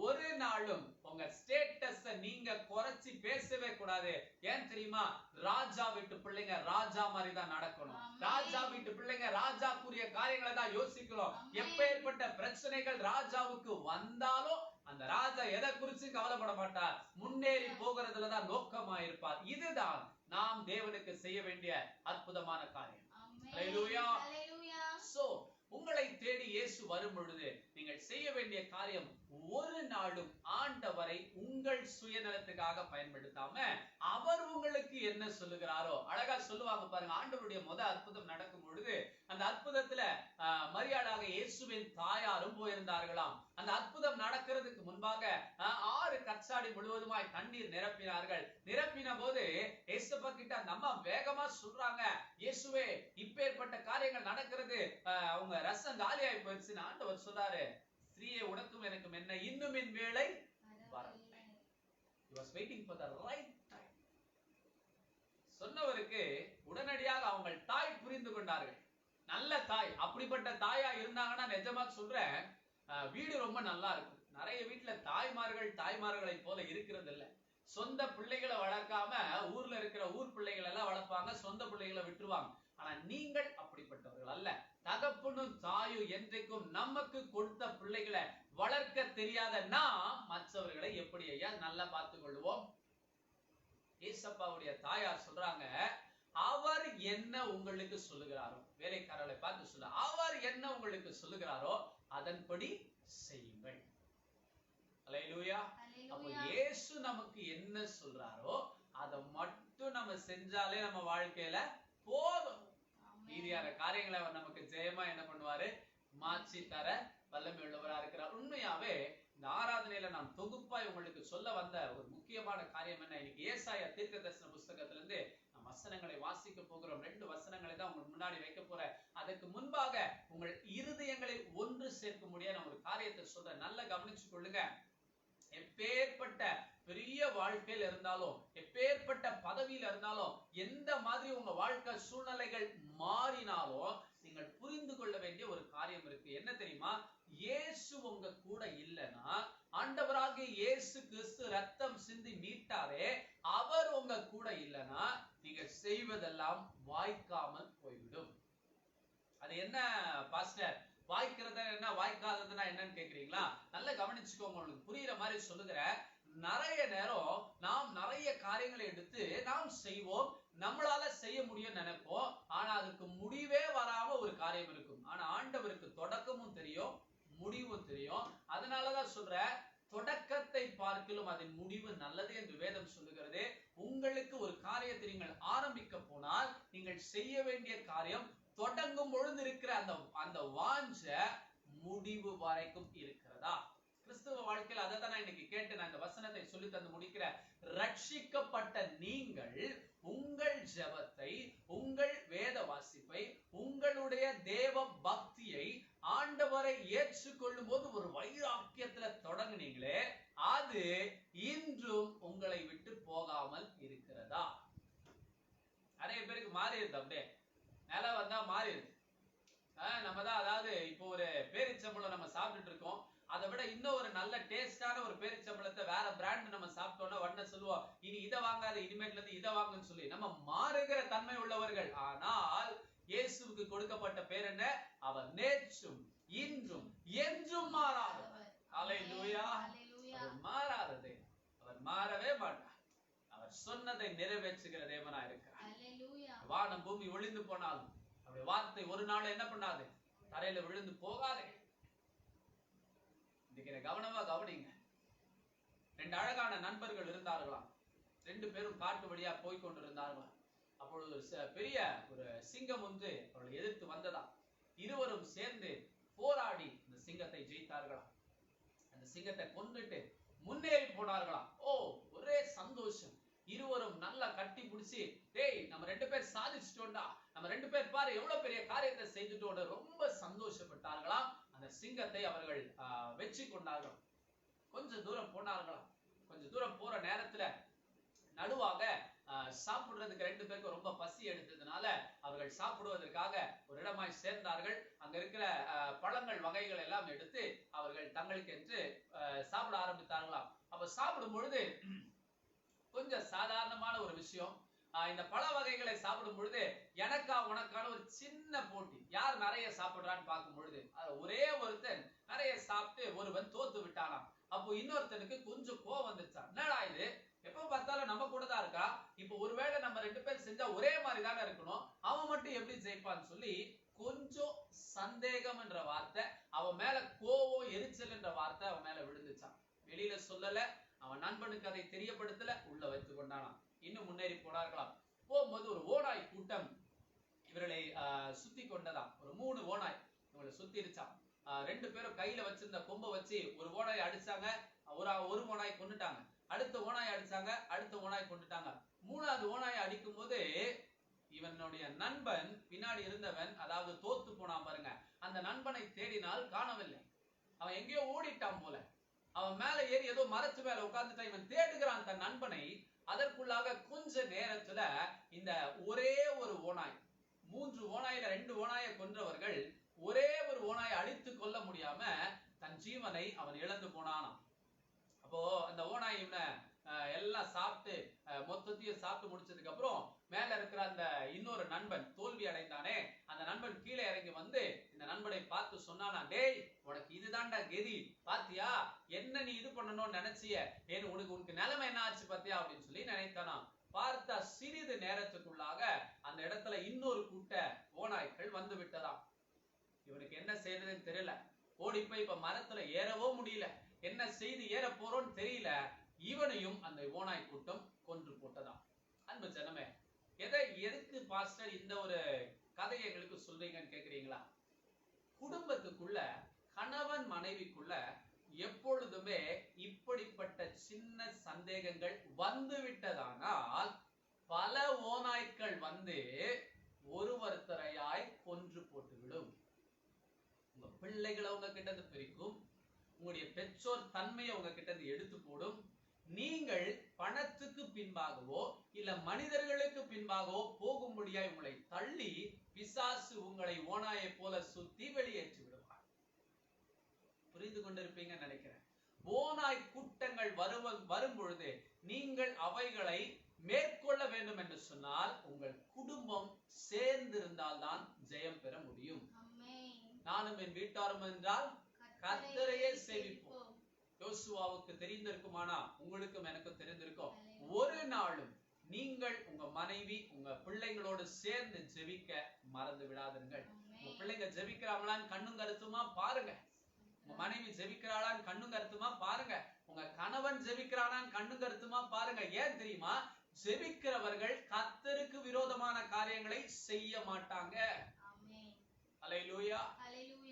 ஒரு நாளும் உங்க ஸ்டேட்டஸ நீங்க குறைச்சி பேசவே கூடாது. ஏன் தெரியுமா? ராஜா வீட்டு பிள்ளைங்க ராஜா மாதிரி தான் நடக்கணும். ராஜா வீட்டு பிள்ளைங்க ராஜாக்குரிய காரியங்களை தான் யோசிக்கணும். எப்பேற்பட்ட பிரச்சனைகள் ராஜாவுக்கு வந்தாலும் அந்த ராஜா எதை குறிச்சு கவலைப்பட மாட்டார், முன்னேறி போகிறதுலதான் நோக்கமா இருப்பார். இதுதான் நாம் தேவனுக்கு செய்ய வேண்டிய அற்புதமான காரியம். ஹல்லேலூயா. சோ உங்களை தேடி இயேசு வரும் பொழுது நீங்கள் செய்ய வேண்டிய காரியம், ஒரு நாளும் ஆண்டவரை உங்கள் சுயநலத்துக்காக பயன்படுத்தாம அவர் உங்களுக்கு என்ன சொல்லுகிறாரோ, அழகா சொல்லுவாங்க பாருங்க. ஆண்டவருடைய அற்புதம் நடக்கும் பொழுது அந்த அற்புதத்துல மரியாளாக இயேசுவின் தாயாரும் போயிருந்தார்களாம். அந்த அற்புதம் நடக்கிறதுக்கு முன்பாக 6 கச்சாடி முழுவதுமாய் தண்ணீர் நிரப்பினார்கள். நிரப்பின போது ஏசப்பா கிட்ட அந்த அம்மா வேகமா சொல்றாங்க, இயேசுவே இப்பேற்பட்ட காரியங்கள் நடக்கிறது, அவங்க ரசம் காலியாகி போயிடுச்சுன்னு ஆண்டவர் சொல்றாரு, ஸ்திரீயே உனக்கும் எனக்கும் என்ன, இன்னும் என் வேளை வரவில்லை. He was waiting for the right time. சொன்னவருக்கு உடனடியாக அவங்க தாய் புரிந்து கொண்டார்கள். நல்ல தாய், அப்படிப்பட்ட தாயா இருந்தாங்கன்னா நிஜமா சொல்றேன், வீடு ரொம்ப நல்லா இருக்கும். நிறைய வீட்டுல தாய்மார்களை போல இருக்கிறது இல்ல. சொந்த பிள்ளைகளை வளர்க்காம ஊர்ல இருக்கிற ஊர் பிள்ளைகள் எல்லாம் வளர்ப்பாங்க, சொந்த பிள்ளைகளை விட்டுருவாங்க. ஆனா நீங்கள் அப்படிப்பட்டவர்கள் அல்ல. தகப்பனும் தாயும் என்றைக்கும் நமக்கு கொடுத்த பிள்ளைகளை வளர்க்க தெரியாத நாம் மற்றவர்களை எப்படி ஐயா நல்லா பார்த்துக் கொள்வோம். ஏசப்பாவுடைய தாயார் சொல்றாங்க, அவர் என்ன உங்களுக்கு சொல்லுகிறாரோ, வேலைக்காரர்களை பார்த்து சொல்ல, அவர் என்ன உங்களுக்கு சொல்லுகிறாரோ அதன்படி செய்யுங்கள். அல்லேலூயா. அப்ப இயேசு நமக்கு என்ன சொல்றாரோ அதை மட்டும் நம்ம செஞ்சாலே நம்ம வாழ்க்கையில போதும். மீதியான காரியங்களை அவர் நமக்கு ஜெயமா என்ன பண்ணுவாரு, மாற்றி தர வல்லமை உள்ளவரா இருக்கிறார். உண்மையாவே இந்த ஆராதனையில நான் தொகுப்பாய் உங்களுக்கு சொல்ல வந்த ஒரு முக்கியமான காரியம் என்ன, இன்னைக்கு ஏசாயா தீர்க்கதரிசன புஸ்தகத்திலிருந்து நாம் வசனங்களை வாசிக்க போகிறோம். 2 வசனங்களை தான் உங்களுக்கு முன்னாடி வைக்க போறேன். அதுக்கு முன்பாக உங்கள் இருதயங்களை ஒன்று சேர்க்க முடியாது நான் ஒரு காரியத்தை சொல்றேன், நல்லா கவனிச்சு கொள்ளுங்க. எப்பேற்பட்ட பெரிய வாழ்க்கையில் இருந்தாலும், எப்பேற்பட்ட பதவியில இருந்தாலும், எந்த மாதிரி உங்க வாழ்க்கை சூழ்நிலைகள் மாறினாலும் நீங்கள் புரிந்து கொள்ள வேண்டிய ஒரு காரியம் இருக்கு. என்ன தெரியுமா, இயேசு உங்க கூட இல்லைன்னா, ஆண்டவராகிய இயேசு கிறிஸ்து ரத்தம் சிந்தி மீட்டாரே, அவர் உங்க கூட இல்லைன்னா நீங்க செய்வதெல்லாம் வாய்க்காமல் போய்விடும். அது என்ன பாஸ்டர், வாய்க்கிறது என்ன வாய்க்காததுன்னா என்னன்னு கேக்குறீங்களா? நல்லா கவனிச்சுக்கோங்க, உங்களுக்கு புரியுற மாதிரி சொல்லுகிறேன். நிறைய நேரம் நாம் நிறைய காரியங்களை எடுத்து நாம் செய்வோம், நம்மளால செய்ய முடியும் நினைப்போம். ஆனா அதுக்கு முடிவே வராம ஒரு காரியம் இருக்கும். ஆனா ஆண்டவருக்கு தொடக்கமும் தெரியும், முடிவும் தெரியும். அதனாலதான் சொல்ற, தொடக்கத்தை பார்க்கிலும் அதன் முடிவு நல்லது என்று வேதம் சொல்லுகிறது. உங்களுக்கு ஒரு காரியத்தை நீங்கள் ஆரம்பிக்க போனால் நீங்கள் செய்ய வேண்டிய காரியம் தொடங்கும் பொழுது இருக்கிற அந்த வாஞ்ச முடிவு வரைக்கும் இருக்கிறதா? கிறிஸ்துவ வாழ்க்கையில் அதை தான் நான் இன்னைக்கு கேட்டு நான் இந்த வசனத்தை சொல்லி தந்து முடிக்கிறேன். ரட்சிக்கப்பட்ட நீங்கள் உங்கள் ஜெபத்தை, உங்கள் வேத வாசிப்பை, உங்களுடைய தேவ பக்தியை ஆண்டவரை ஏற்றுக்கொள்ளும் போது ஒரு வைராக்கியத்துல தொடங்குனீங்களே, அது இன்றும் உங்களை விட்டு போகாமல் இருக்கிறதா? நிறைய பேருக்கு மாறிடுது, அப்படியே நிலை வந்தா மாறிடுது. நம்ம தான், அதாவது இப்போ ஒரு பேரிச்சம்பழம் நம்ம சாப்பிட்டுட்டு இருக்கோம், அதை விட இன்னும் ஒரு நல்ல டேஸ்டான ஒரு பேரிச்சம்பழத்தை வேற பிராண்ட் நம்ம சாப்பிட்டோம்னா உடனே சொல்லுவோம், இனி இதை வாங்காத, இனிமேட்ல இருந்து இதை வாங்குன்னு சொல்லி நம்ம மாறுகிற தன்மை உள்ளவர்கள். ஆனால் இயேசுவுக்கு கொடுக்கப்பட்ட பேர் என்ன? அவர் நேற்றும் இன்றும் என்றும் மாறாதவர். அல்லேலூயா. அவர் மாறாததே, அவர் மாறவே மாட்டார். அவர் சொன்னதை நிறைவேற்றுகிற தேவனா இருக்கிறார். வானம் பூமி ஒளிந்து போனாலும் அவருடைய வார்த்தை ஒரு நாள் என்ன பண்ணாது, தரையில விழுந்து போகாதே. இன்னைக்கு கவனமா கவனிங்க. 2 அழகான நண்பர்கள் இருந்தார்களாம். 2 பேரும் காட்டு வழியா போய் கொண்டிருந்தார்களாம். அப்பொழுது பெரிய ஒரு சிங்கம் ஒன்று அவர்களை எதிர்த்து வந்ததா. இருவரும் சேர்ந்து போராடி இந்த சிங்கத்தை ஜெயித்தார்களாம். அந்த சிங்கத்தை கொன்னுட்டு முன்னேறி போனார்களாம். ஓ, ஒரே சந்தோஷம். இருவரும் நல்லா கட்டி பிடிச்சி, டேய் நம்ம 2 பேர் சாதிச்சிட்டோம்டா, நம்ம 2 பேர் பாரு எவ்வளவு பெரிய காரியத்தை செய்துட்டோம், ரொம்ப சந்தோஷப்பட்டார்களாம். அந்த சிங்கத்தை அவர்கள் வெற்றி கொண்டார்கள். கொஞ்சம் தூரம் போனார்களாம். கொஞ்சம் தூரம் போற நேரத்துல நடுவாக சாப்பிடுறதுக்கு 2 பேருக்கு ரொம்ப பசி எடுத்ததுனால அவர்கள் சாப்பிடுவதற்காக ஒரு இடமாய் சேர்ந்தார்கள். அங்க இருக்கிற பழங்கள் வகைகள் எல்லாம் எடுத்து அவர்கள் தங்களுக்கு என்று சாப்பிட ஆரம்பித்தார்களாம். அப்ப சாப்பிடும் பொழுது கொஞ்சம் சாதாரணமான ஒரு விஷயம், இந்த பழ வகைகளை சாப்பிடும் பொழுது எனக்கா உனக்கான ஒரு சின்ன போட்டி, யார் நிறைய சாப்பிடுறான்னு பார்க்கும் பொழுது ஒரே ஒருத்தன் நிறைய சாப்பிட்டு ஒருவன் தோத்து விட்டானாம். அப்போ இன்னொருத்தனுக்கு கொஞ்சம் கோவம் வந்துச்சான். என்னடா இது, எப்ப பார்த்தாலும் நம்ம கூட தான் இருக்கா, இப்ப ஒருவேளை நம்ம 2 பேர் செஞ்சா ஒரே மாதிரி தானே இருக்கணும், அவன் மட்டும் எப்படி ஜெயிப்பான்னு சொல்லி கொஞ்சம் சந்தேகம் என்ற வார்த்தை, அவன் மேல கோவம் எரிச்சல் என்ற வார்த்தை அவன் மேல விழுந்துச்சான். வெளியில சொல்லல, அவன் நண்பனுக்கு அதை தெரியப்படுத்தல, உள்ள வைத்துக் கொண்டானாம். இன்னும் முன்னேறி போனார்களாம். போகும்போது ஒரு ஓநாய் கூட்டம் இவர்களை சுத்தி கொண்டதாம். ஒரு 3 ஓநாய் இவங்களை சுத்திருச்சான். 2 பேரும் கையில வச்சிருந்த கொம்பை வச்சு ஒரு ஓநாய் அடிச்சாங்க, ஒரு ஓநாய் கொண்டுட்டாங்க. அடுத்த ஓநாய் அடிச்சாங்க, அடுத்த ஓநாய் கொண்டுட்டாங்க. 3வது ஓநாய் அடிக்கும் போது இவனுடைய நண்பன் பின்னாடி இருந்தவன், அதாவது தோத்து போனான் பாருங்க, அந்த நண்பனை தேடினால் காணவில்லை. அவன் எங்கேயோ ஓடிட்டான் போல. அவன் மேல ஏறி ஏதோ மரத்து மேல உட்கார்ந்துட்டான். இவன் தேடுகிறான் தன் நண்பனை. அதற்குள்ளாக கொஞ்ச நேரத்துல இந்த ஒரே ஒரு ஓநாய், 3 ஓநாயில 2 ஓநாயை கொன்றவர்கள் ஒரே ஒரு ஓநாயை அடித்து கொள்ள முடியாம தன் ஜீவனை அவன் இழந்து போனானாம். அப்போ அந்த ஓநாய் இவனை எல்லாம் சாப்பிட்டு மொத்தத்தையும் சாப்பிட்டு முடிச்சதுக்கு அப்புறம் மேல இருக்கிற அந்த இன்னொரு நண்பன் தோல்வி அடைந்தானே, அந்த நண்பன் கீழே இறங்கி வந்து இந்த நண்பனை பார்த்து சொன்னானா, டேய் உனக்கு இதுதான்டா கெதி, பாத்தியா என்ன நீ இது பண்ணணும்னு நினைச்சிய, உனக்கு நிலைமை என்ன ஆச்சு பாத்தியா அப்படின்னு சொல்லி நினைத்தானா. பார்த்தா சிறிது நேரத்துக்குள்ளாக அந்த இடத்துல இன்னொரு கூட்ட ஓநாய்கள் வந்து விட்டதாம். இவனுக்கு என்ன செய்யறதுன்னு தெரியல. ஓடி போய் இப்ப மரத்துல ஏறவோ முடியல, என்ன செய்து ஏற போறோம்னு தெரியல. இவனையும் அந்த ஓநாய் கூட்டம் கொன்று போட்டதாம். அன்பு ஜனமே, எதுக்கு பாஸ்டர் இந்த ஒரு கதையை எங்களுக்கு சொல்றீங்கன்னு கேக்குறீங்களா? குடும்பத்துக்குள்ள கணவன் மனைவிக்குள்ள எப்பொழுதுமே இப்படிப்பட்ட சின்ன சந்தேகங்கள் வந்து விட்டதானால் பல ஓநாய்க்கள் வந்து ஒருவருத்தரையாய் கொன்று போட்டுவிடும். உங்க பிள்ளைகளை உங்க கிட்ட இருந்து பிரிக்கும், உங்களுடைய பெற்றோர் தன்மையை உங்க கிட்ட இருந்து எடுத்து போடும். நீங்கள் பணத்துக்கு பின்பாகவோ இல்ல மனிதர்களுக்கு பின்பாகவோ போகும்படியாய் உங்களை தள்ளி பிசாசு உங்களை ஓநாயை போல சுத்தி வெளியேற்றி விடுவார். புரிந்து கொண்டிருப்பீங்கன்னு நினைக்கிறேன். ஓநாய் கூட்டங்கள் வரும் பொழுது நீங்கள் அவைகளை மேற்கொள்ள வேண்டும் என்று சொன்னால் உங்கள் குடும்பம் சேர்ந்திருந்தால் தான் ஜெயம் பெற முடியும். நானும் என் வீட்டாரும் என்றால் கர்த்தரையே சேவிப்போம். யோசுவாவுக்கு தெரிந்திருக்குமானா உங்களுக்கும் எனக்கும் தெரிந்திருக்கும். ஒரு நாளும் நீங்கள் உங்க மனைவி உங்க பிள்ளைங்களோடு சேர்ந்து ஜெபிக்க மறந்து விடாதீர்கள். உங்க பிள்ளைங்க ஜெபிக்கிறாங்களான்னு கண்ணும் கருத்துமா பாருங்க. உங்க மனைவி ஜெபிக்கிறாளான்னு கண்ணும் கருத்துமா பாருங்க. உங்க கணவன் ஜெபிக்கிறானான்னு கண்ணும் கருத்துமா பாருங்க. ஏன் தெரியுமா? ஜெபிக்கிறவர்கள் கர்த்தருக்கு விரோதமான காரியங்களை செய்ய மாட்டாங்க. அல்லேலூயா.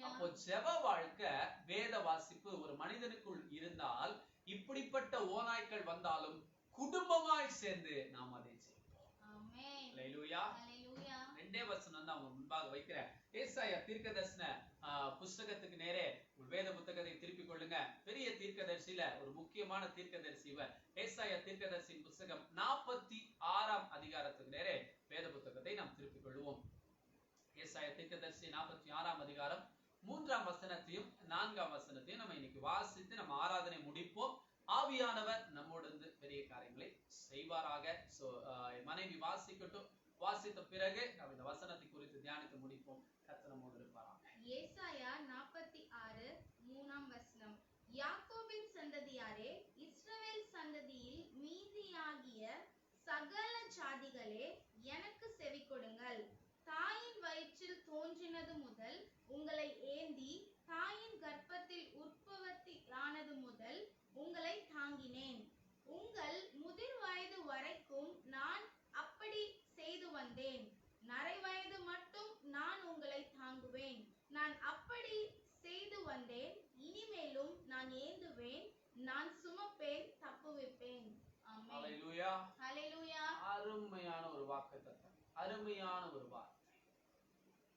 அப்போ ஜெப வாழ்க்கை, வேத வாசிப்பு ஒரு மனிதனுக்குள் இருந்தால் இப்படிப்பட்ட ஓநாய்கள் வந்தாலும் குடும்பமாய் சேர்ந்து நாம் அதை செய்வோம். அல்லேலூயா. ரெண்டே வசனம் தான் அவங்க முன்பாக வைக்கிறேன். ஏசாயா தீர்க்கதரிசன புஸ்தகத்துக்கு நேரே வேத புத்தகத்தை திருப்பிக் கொள்ளுங்க. பெரிய தீர்க்கதரிசியில ஒரு முக்கியமான தீர்க்கதரிசி இவர். ஏசாயா தீர்க்கதரிசியின் புஸ்தகம் 46ஆம் அதிகாரத்துக்கு நேரே வேத புத்தகத்தை நாம் திருப்பிக் கொள்வோம். ஏசாயா தீர்க்கதரிசி 46ஆம் அதிகாரம் 3ஆம் வசனத்தையும் 4ஆம் வசனத்தையும் நம்ம இன்னைக்கு வாசித்து நம்ம ஆராதனை முடிப்போம். ஆவியானவர் நம்மோடு பெரிய காரியங்களை செய்வாராக. மனைவி வாசிக்கட்டும். வாசித்த பிறகு நாம் இந்த வசனத்தை குறித்து தியானித்து முடிப்போம். கர்த்தர் நம்மோடு இருப்பாராக. ஏசாயா 46 3ஆம் வசனம். யாக்கோபின் சந்ததியாரே, இஸ்ரவேல் சந்ததியில் மீதியாகிய சகல ஜாதிகளே, எனக்கு செவி கொடுங்கள். தாயின் வயிற்றில் தோன்றினது முதல் உங்களை ஏந்தி தாயின் கர்ப்பத்தில் உற்பத்தியானது முதல் உங்களை தாங்கினேன். உங்கள் முதிர் வயது வரைக்கும் நான் அப்படி செய்து வந்தேன். நரை வயது மட்டும் நான் உங்களை தாங்குவேன். நான் அப்படி செய்து வந்தேன். இனிமேலும் நான் ஏந்துவேன். நான் சுமப்பேன், தப்புவிப்பேன். ஆமென். ஹல்லேலூயா. ஹல்லேலூயா. அருமையான ஒரு வாக்குத்தத்தம், அருமையான ஒரு வார்த்தை.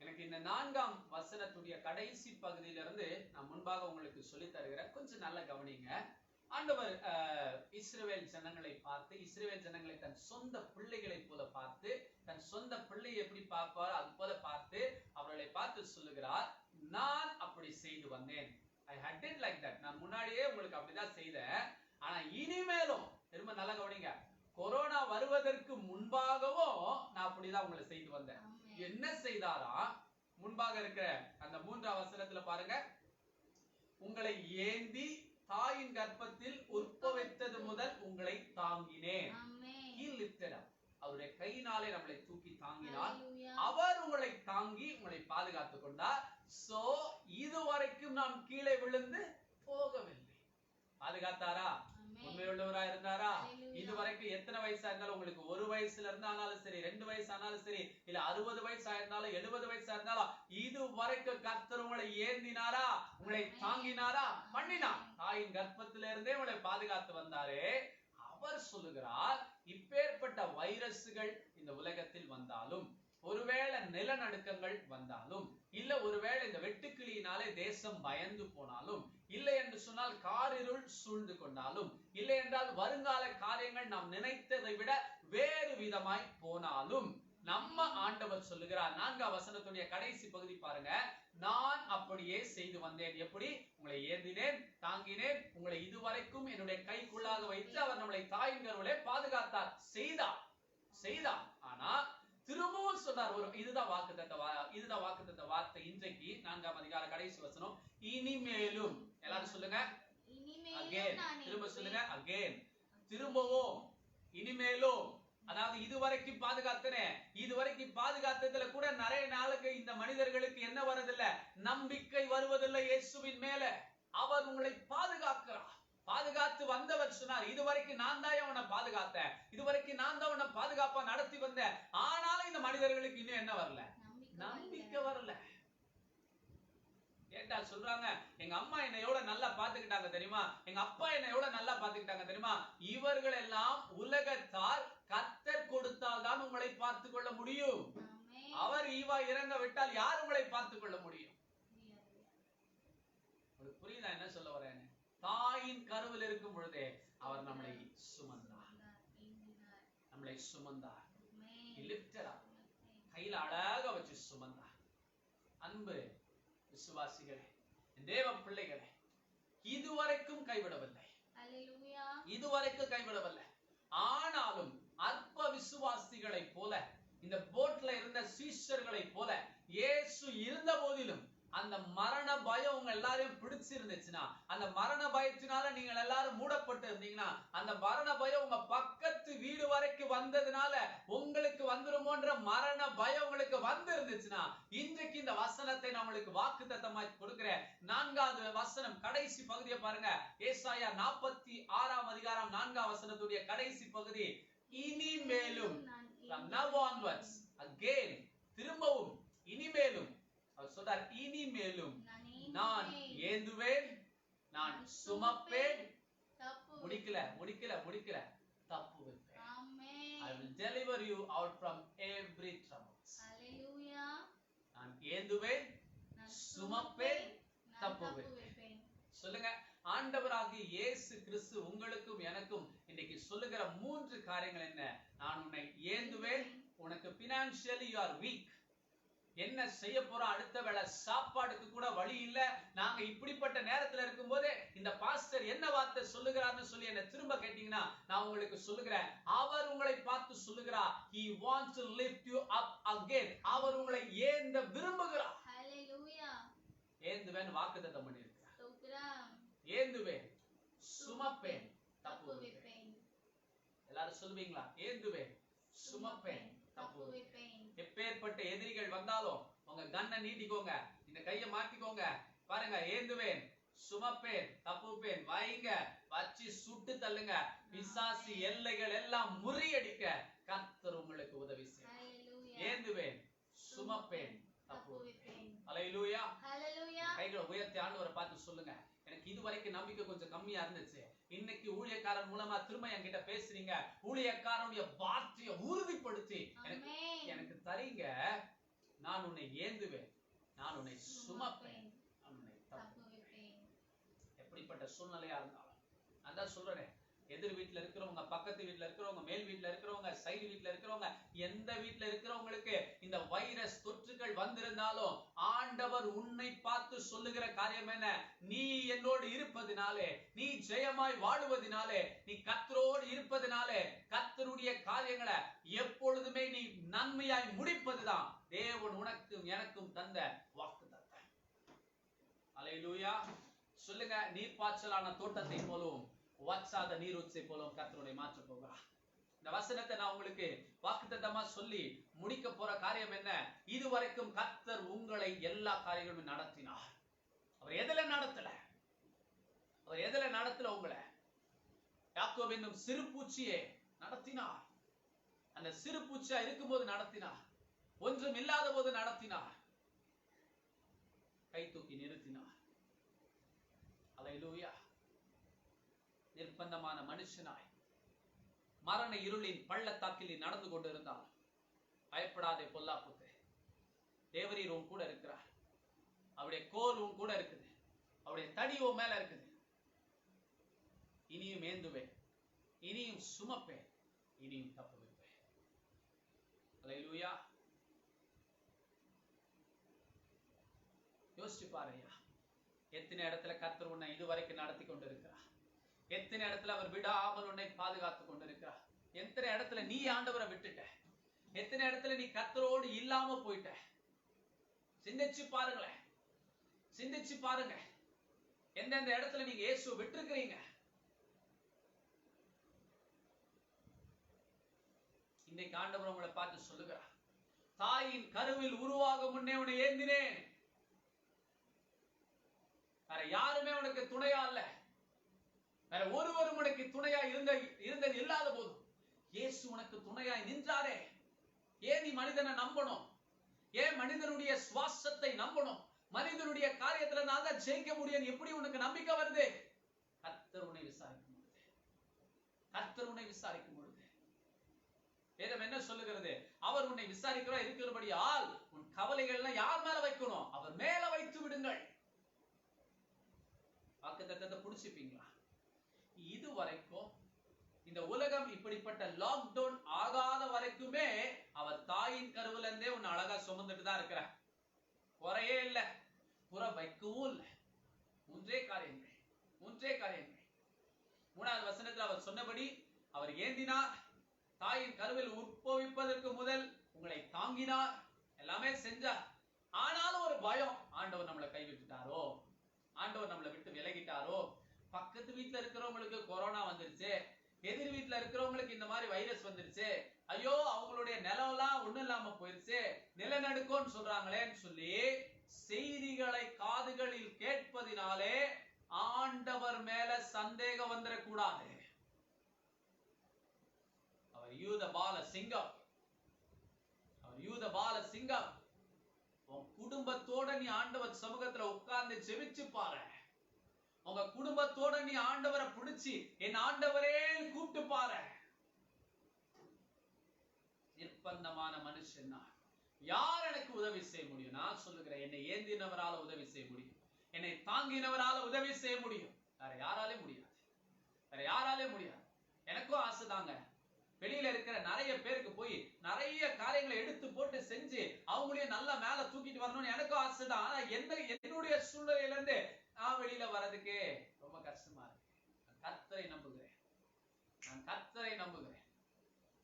எனக்கு இந்த 4ஆம் வசனத்துடைய கடைசி பகுதியிலிருந்து நான் முன்பாக உங்களுக்கு சொல்லி தருகிறேன். கொஞ்சம் நல்லா கவனிங்க. ஆண்டவர் இஸ்ரவேல் ஜனங்களை பார்த்து, இஸ்ரவேல் ஜனங்களை தன் சொந்த பிள்ளைகளை போல பார்த்து, தன் சொந்த பிள்ளையை எப்படி பார்ப்பார் அது போல பார்த்து அவர்களை பார்த்து சொல்லுகிறார், நான் அப்படி செய்து வந்தேன். I had did like that. நான் முன்னாடியே உங்களுக்கு அப்படிதான் செய்தேன். ஆனா இனிமேலும், திரும்ப நல்லா கவனிங்க, கொரோனா வருவதற்கு முன்பாகவும் நான் அப்படிதான் உங்களை செய்து வந்தேன். என்ன செய்தாரா? முன்பாக இருக்கிற அந்த 3ஆம் வசனத்துல பாருங்க, உங்களை ஏந்தி தாயின் கர்ப்பத்தில் உற்பவித்தது முதல் உங்களை தாங்கினேன். He lifted up. அவருடைய கையினாலே நம்மளை தூக்கி தாங்கினார். அவர் உங்களை தாங்கி உங்களை பாதுகாத்துக் கொண்டார். சோ இதுவரைக்கும் நாம் கீழே விழுந்து போகவில்லை. பாதுகாத்தாரா? உண்மையுள்ளவரா இருந்தாரா? இதுவரைக்கும் எத்தனை வயசா இருந்தாலும், உங்களுக்கு 1 வயசுல இருந்தாலும் சரி, 2 வயசு ஆனாலும் சரி, இல்ல 60 வயசா இருந்தாலும் 70 வயசா இருந்தாலும், இது வரைக்கும் கர்த்தர் உங்களை ஏந்தினாரா? உங்களை தாங்கினாரா? பண்ணினார். தாயின் கர்ப்பத்தில இருந்தே உங்களை பாதுகாத்து வந்தாரே. அவர் சொல்லுகிறார், இப்பேற்பட்ட வைரஸ்கள் இந்த உலகத்தில் வந்தாலும், ஒருவேளை நிலநடுக்கங்கள் வந்தாலும், இல்ல ஒருவேளை இந்த வெட்டுக்கிளியினாலே தேசம் பயந்து போனாலும், இல்லை என்று சொன்னால் காரிருள் சூழ்ந்து கொண்டாலும், இல்லை என்றால் வருங்கால காரியங்கள் நாம் நினைத்ததை விட வேறு விதமாய் போனாலும், நம்ம ஆண்டவர் சொல்லுகிறார். 4ஆம் வசனத்துடைய கடைசி பகுதி பாருங்க, நான் அப்படியே செய்து வந்தேன். எப்படி? உங்களை ஏந்தினேன், தாங்கினேன், உங்களை இதுவரைக்கும் என்னுடைய கைக்குள்ளாக வைத்து அவர் நம்மளை தாயின் கருவிலே பாதுகாத்தார். செய்தார். ஆனா திரும்பவும் சொன்னார், இதுதான் வாக்குத்தத்த வார்த்தை. இன்றைக்கு 4ஆம் அதிகார கடைசி வசனம், இனிமேலும். எல்லாரும் சொல்லுங்க, அகைன். திரும்ப சொல்லுங்க, அகைன். திரும்பவும், இனிமேலும் அதாவது இதுவரைக்கும் பாதுகாத்தனே, இதுவரைக்கும் பாதுகாத்ததுல கூட நிறைய நாளுக்கு இந்த மனிதர்களுக்கு என்ன வரதில்லை, நம்பிக்கை வருவதில்லை இயேசுவின் மேல. அவர் உங்களை பாதுகாக்கிறார். பாதுகாத்து வந்தவர் சொன்னார், இதுவரைக்கும் நான் தான் உன்னை பாதுகாத்தேன், இதுவரைக்கும் நான் தான் உன்னை பாதுகாப்பா நடத்தி வந்தேன். ஆனாலும் இந்த மனிதர்களுக்கு இன்னும் என்ன வரல, நம்பிக்கை வரல. கேட்டா சொல்றாங்க, எங்க அம்மா என்னை எவ்வளவு நல்லா பாத்துக்கிட்டாங்க தெரியுமா, எங்க அப்பா என்னை எவ்வளவு நல்லா பாத்துக்கிட்டாங்க தெரியுமா. இவர்கள் எல்லாம் உலகத்தார், கர்த்தர் கொடுத்தால் தான் உங்களை பார்த்து கொள்ள முடியும். அவர் ஈவா இறங்க விட்டால் யார் உங்களை பார்த்து கொள்ள முடியும்? புரியுதா என்ன சொல்ல வரேன்? தாயின் கருவில் இருக்கும் பொழுதே அவர் நம்மளை சுமந்தார், நம்மளை சுமந்தார், கையில அழகா வச்சு சுமந்தார். அன்பு விசுவாசிகளே, தேவ பிள்ளைகளே, இதுவரைக்கும் கைவிடவில்லை, இதுவரைக்கும் கைவிடவில்லை. ஆனாலும் அற்ப விசுவாசிகளை போல, இந்த போட்ல இருந்த சீஷர்களை போல இயேசு இருந்த போதிலும் அந்த மரண பயம் உங்க எல்லாரையும் பிடிச்சிருந்துச்சுன்னா, அந்த மரண பயத்தினால நீங்கள் எல்லாரும் மூடப்பட்டு இருந்தீங்கன்னா, அந்த மரண பயம் உங்க பக்கத்து வீடு வரைக்கும் வந்ததுனால உங்களுக்கு வந்துருமோன்ற மரண பயம் உங்களுக்கு வந்து இருந்துச்சுன்னா, இன்றைக்கு இந்த வசனத்தை நான் உங்களுக்கு வாக்குத்தத்தமாய் கொடுக்கிறேன். 4வது வசனம் கடைசி பகுதியை பாருங்க. ஏசாயா 46ஆம் அதிகாரம் 4ஆம் வசனத்துடைய கடைசி பகுதி. இனிமேலும், from now onwards, again, திரும்பவும், இனிமேலும் அவர் சொல்றார், இனிமேலும் நான் ஏந்துவேன், நான் சுமப்பேன், முடிக்கல தப்பு வைப்பேன். I will deliver you out from every troubles. நான் ஏந்துவேன், சுமப்பேன், தப்பு வைப்பேன். சொல்லுங்க, ஆண்டவராகிய இயேசு கிறிஸ்து உங்களுக்கும் எனக்கும் இன்னைக்கு சொல்லுகிற 3 காரியங்கள் என்ன? நான் உன்னை ஏந்துவேன். உனக்கு financially you are weak, என்ன செய்ய போறோம், அடுத்த வேளை சாப்பாடுக்கு கூட வழி இல்ல, நாங்க இப்படிப்பட்ட நேரத்துல இருக்கும்போது இந்த பாஸ்டர் என்ன வார்த்தை சொல்லுகிறார்னு சொல்லி என்ன திரும்ப கேட்டீங்கன்னா, நான் உங்களுக்கு சொல்லுகிறேன், அவர் உங்களை பார்த்து சொல்லுகிறார், he wants to lift you up again. அவர் உங்களை ஏந்த விரும்புகிறார். ஹalleluya. ஏந்துவேன் வாக்குத்தத்தம் பண்ணியிருக்கிறார். ஏந்துவேன், சுமப்பேன், தப்பு வைப்பேன். எல்லாரும் சொல்லுவீங்களா? ஏந்துவேன், சுமப்பேன், தப்பு வைப்பேன். எப்பேற்பட்ட எதிரிகள் வந்தாலும் உங்க கண்ணை நீட்டிக்கோங்க, இந்த கையை மாட்டிக்கோங்க, பாருங்க, ஏந்துவேன், சுமப்பேன், தப்புப்பேன், வைங்க, வச்சு சுட்டு தள்ளுங்க. பிசாசு எல்லைகள் எல்லாம் முறியடிக்க கர்த்தர் உங்களுக்கு உதவி செய்வார். ஏந்துவேன், சுமப்பேன், தப்புப்பேன். ஹல்லேலூயா. கைகளை உயர்த்தி ஆண்டவரை பார்த்து சொல்லுங்க, எனக்கு இதுவரைக்கும் நம்பிக்கை கொஞ்சம் கம்மியா இருந்துச்சு, இன்னைக்கு ஊழியக்காரன் மூலமா திரும்ப என்கிட்ட பேசுறீங்க, ஊழியக்காரனுடைய வார்த்தையை உறுதிப்படுத்தி எனக்கு தரீங்க. நான் உன்னை ஏந்துவேன், நான் உன்னை சுமப்பேன், நான் உன்னை தப்புவேன். எப்படிப்பட்ட சூழ்நிலையா இருந்தாலும் அதான் சொல்றேன், எதிர் வீட்டுல இருக்கிறவங்க, பக்கத்து வீட்டுல இருக்கிறவங்க, மேல் வீட்டுல இருக்கிறவங்க, சைடு வீட்டுல இருக்கிறவங்க, எந்த வீட்டுல இருக்கிறவங்களுக்கு இந்த வைரஸ் தொற்றுகள் வந்திருந்தாலும் ஆண்டவர் உன்னை பார்த்து சொல்லுகிற காரியம் என்ன? நீ என்னோடு இருப்பதினாலே, நீ ஜெயமாய் வாழுவதினாலே, நீ கர்த்தரோடு இருப்பதினாலே, கர்த்தருடைய காரியங்களை எப்பொழுதுமே நீ நன்மையாய் முடிப்பதுதான் தேவன் உனக்கும் எனக்கும் தந்த வாக்குத்தத்தம். அல்லேலூயா. சொல்லுங்க, நீர்ப்பாய்ச்சலான தோட்டத்தை போலவும் வற்றாத நீரூற்றை போலவும் கர்த்தருடைய மாற்ற போகிறார். இந்த வசனத்தை நான் உங்களுக்கு வாக்குத்தத்தமா சொல்லி முடிக்க போற காரியம் என்ன? இதுவரைக்கும் கர்த்தர் உங்களை எல்லா காரியங்களும் நடத்தினார். அவர் எதுல நடத்தல? அவர் எதுல நடத்தல? உங்களை யாக்கோபு என்னும் சிறு பூச்சியை நடத்தினார். அந்த சிறு பூச்சியா இருக்கும்போது நடத்தினார், ஒன்றும் இல்லாத போது நடத்தினார், கை தூக்கி நிறுத்தினார். அல்லேலூயா. நிர்பந்தமான மனுஷனாய் மரண இருளின் பள்ளத்தாக்கில் நடந்து கொண்டிருந்தார், பயப்படாதே பொல்லாப்புக்கு, தேவரீர் உன் கூட இருக்கிறார், அவருடைய கோல் உன் கூட இருக்குது, அவருடைய தடி உன் மேல இருக்குது. இனியும் ஏந்துவேன், இனியும் சுமப்பேன், இனியும் தப்பு வைப்பேன். அல்லேலூயா. யோசிச்சு பாருயா, எத்தனை இடத்துல கர்த்தர் உன்னை இதுவரைக்கும் நடத்தி கொண்டிருக்கிறார், எத்தனை இடத்துல அவர் விடாமல் உன்னை பாதுகாத்து கொண்டிருக்கிறார், எத்தனை இடத்துல நீ ஆண்டவரை விட்டுட்ட, எத்தனை இடத்துல நீ கர்த்தரோடு இல்லாம போயிட்ட. சிந்திச்சு பாருங்களேன், சிந்திச்சு பாருங்க, எந்தெந்த இடத்துல நீங்க இயேசு விட்டுருக்கிறீங்க. இன்னைக்கு ஆண்டவர் உங்களை பார்த்து சொல்லுகிறார், தாயின் கருவில் உருவாகும் முன்னே உன்னை ஏந்தினேன். வேற யாருமே உனக்கு துணையா இல்ல, வேற ஒருவரும் உனக்கு துணையா இருந்தது இல்லாத போதும் இயேசு உனக்கு துணையாய் நின்றாரே. ஏன் நீ மனிதனை நம்பணும்? ஏன் மனிதனுடைய சுவாசத்தை நம்பணும்? மனிதனுடைய காரியத்துல நான் தான் ஜெயிக்க முடியும் எப்படி உனக்கு நம்பிக்கை வருது? கர்த்தர் உன்னை விசாரிக்கும் பொழுது, கர்த்தர் உன்னை விசாரிக்கும் பொழுது வேதம் என்ன சொல்லுகிறது? அவர் உன்னை விசாரிக்கிறோம் இருக்கிறபடியால் உன் கவலைகள் எல்லாம் யார் மேல வைக்கணும்? அவர் மேல வைத்து விடுங்கள். வாக்குத்தத்தத்தை புடிச்சுப்பீங்களா? இது வரைக்கும் இந்த உலகம் இப்படிப்பட்ட லாக்டவுன் ஆகாத வரைக்குமே அவர் தாயின் கருவுல இருந்தே உன்னை அழகா சுமந்துட்டு தான் இருக்கிற, குறையே இல்ல, புற வைக்கவும் இல்ல. மூன்றே காரியங்கள். 3வது வசனத்தில் அவர் சொன்னபடி அவர் ஏந்தினார், தாயின் கருவில் உற்பவிப்பதற்கு முதல் உங்களை தாங்கினார், எல்லாமே செஞ்சார். ஆனாலும் ஒரு பயம், ஆண்டவர் நம்மளை கைவிட்டுட்டாரோ, ஆண்டவர் நம்மளை விட்டு விலகிட்டாரோ, பக்கத்து வீட்டுல இருக்கிறவங்களுக்கு கொரோனா வந்துருச்சு, எதிர் வீட்டுல இருக்கிறவங்களுக்கு இந்த மாதிரி வைரஸ் வந்துருச்சு, ஐயோ அவங்களுடைய நிலவெல்லாம் ஒண்ணும் இல்லாம போயிருச்சு, நிலநடுக்கம்னு சொல்றாங்களேன்னு சொல்லி செய்திகளை காதுகளில் கேட்பதினாலே ஆண்டவர் மேல சந்தேகம் வந்துடக்கூடாது. அவர் யூத பால சிங்கம், அவர் யூத பால சிங்கம். உன் குடும்பத்தோட நீ ஆண்டவர் சமூகத்துல உட்கார்ந்து ஜெபிச்சு பாரு. உங்க குடும்பத்தோட நீ ஆண்டவரை பிடிச்சி என் ஆண்டவரே கூப்பிட்டு பாரு. நிர்பந்தமான மனுஷன் நான். யார் எனக்கு உதவி செய்ய முடியும்? நான் சொல்லுகிறேன், என்னை ஏந்தினவரால உதவி செய்ய முடியும், என்னை தாங்கினவரால உதவி செய்ய முடியும். வேற யாராலே முடியாது, வேற யாராலே முடியாது. எனக்கும் ஆசைதாங்க, வெளியில இருக்கிற நிறைய பேருக்கு போய் நிறைய காரியங்களை எடுத்து போட்டு செஞ்சு அவங்களையும் நல்லா மேல தூக்கிட்டு வரணும்னு எனக்கும் ஆசைதான். ஆனா என்னுடைய சூழ்நிலையில இருந்து நான் வெளியில வர்றதுக்கு ரொம்ப கஷ்டமா இருக்கு. நான் கர்த்தரை நம்புகிறேன், நான் கர்த்தரை நம்புகிறேன்.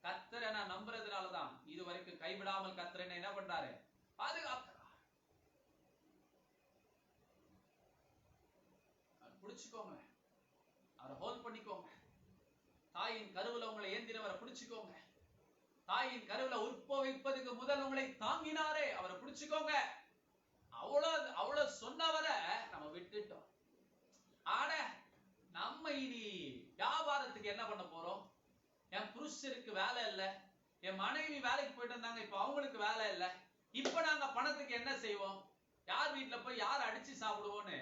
கர்த்தரை நான் நம்புறதுனாலதான் இது வரைக்கும் கைவிடாமல் கர்த்தரை என்ன பண்றாரு? பாதுகாக்கிறார். பிடிச்சுக்கோங்க, அவரை ஹோல்ட் பண்ணிக்கோங்க. தாயின் கருவுல உங்களை ஏந்தினவரை பிடிச்சுக்கோங்க. தாயின் கருவுல உற்பவிப்பதுக்கு முதல் உங்களை தாங்கினாரே அவரை பிடிச்சுக்கோங்க. அவ்வளவு சொன்னவரை நம்ம விட்டுட்டோம். ஆட நம்ம இனி வியாபாரத்துக்கு என்ன பண்ண போறோம்? என் புருஷருக்கு வேலை இல்ல, என் மனைவி வேலைக்கு போயிட்டு இருந்தாங்க, இப்ப அவங்களுக்கு வேலை இல்ல, இப்ப நாங்க பணத்துக்கு என்ன செய்வோம்? யார் வீட்டுல போய் யார் அடிச்சு சாப்பிடுவோன்னு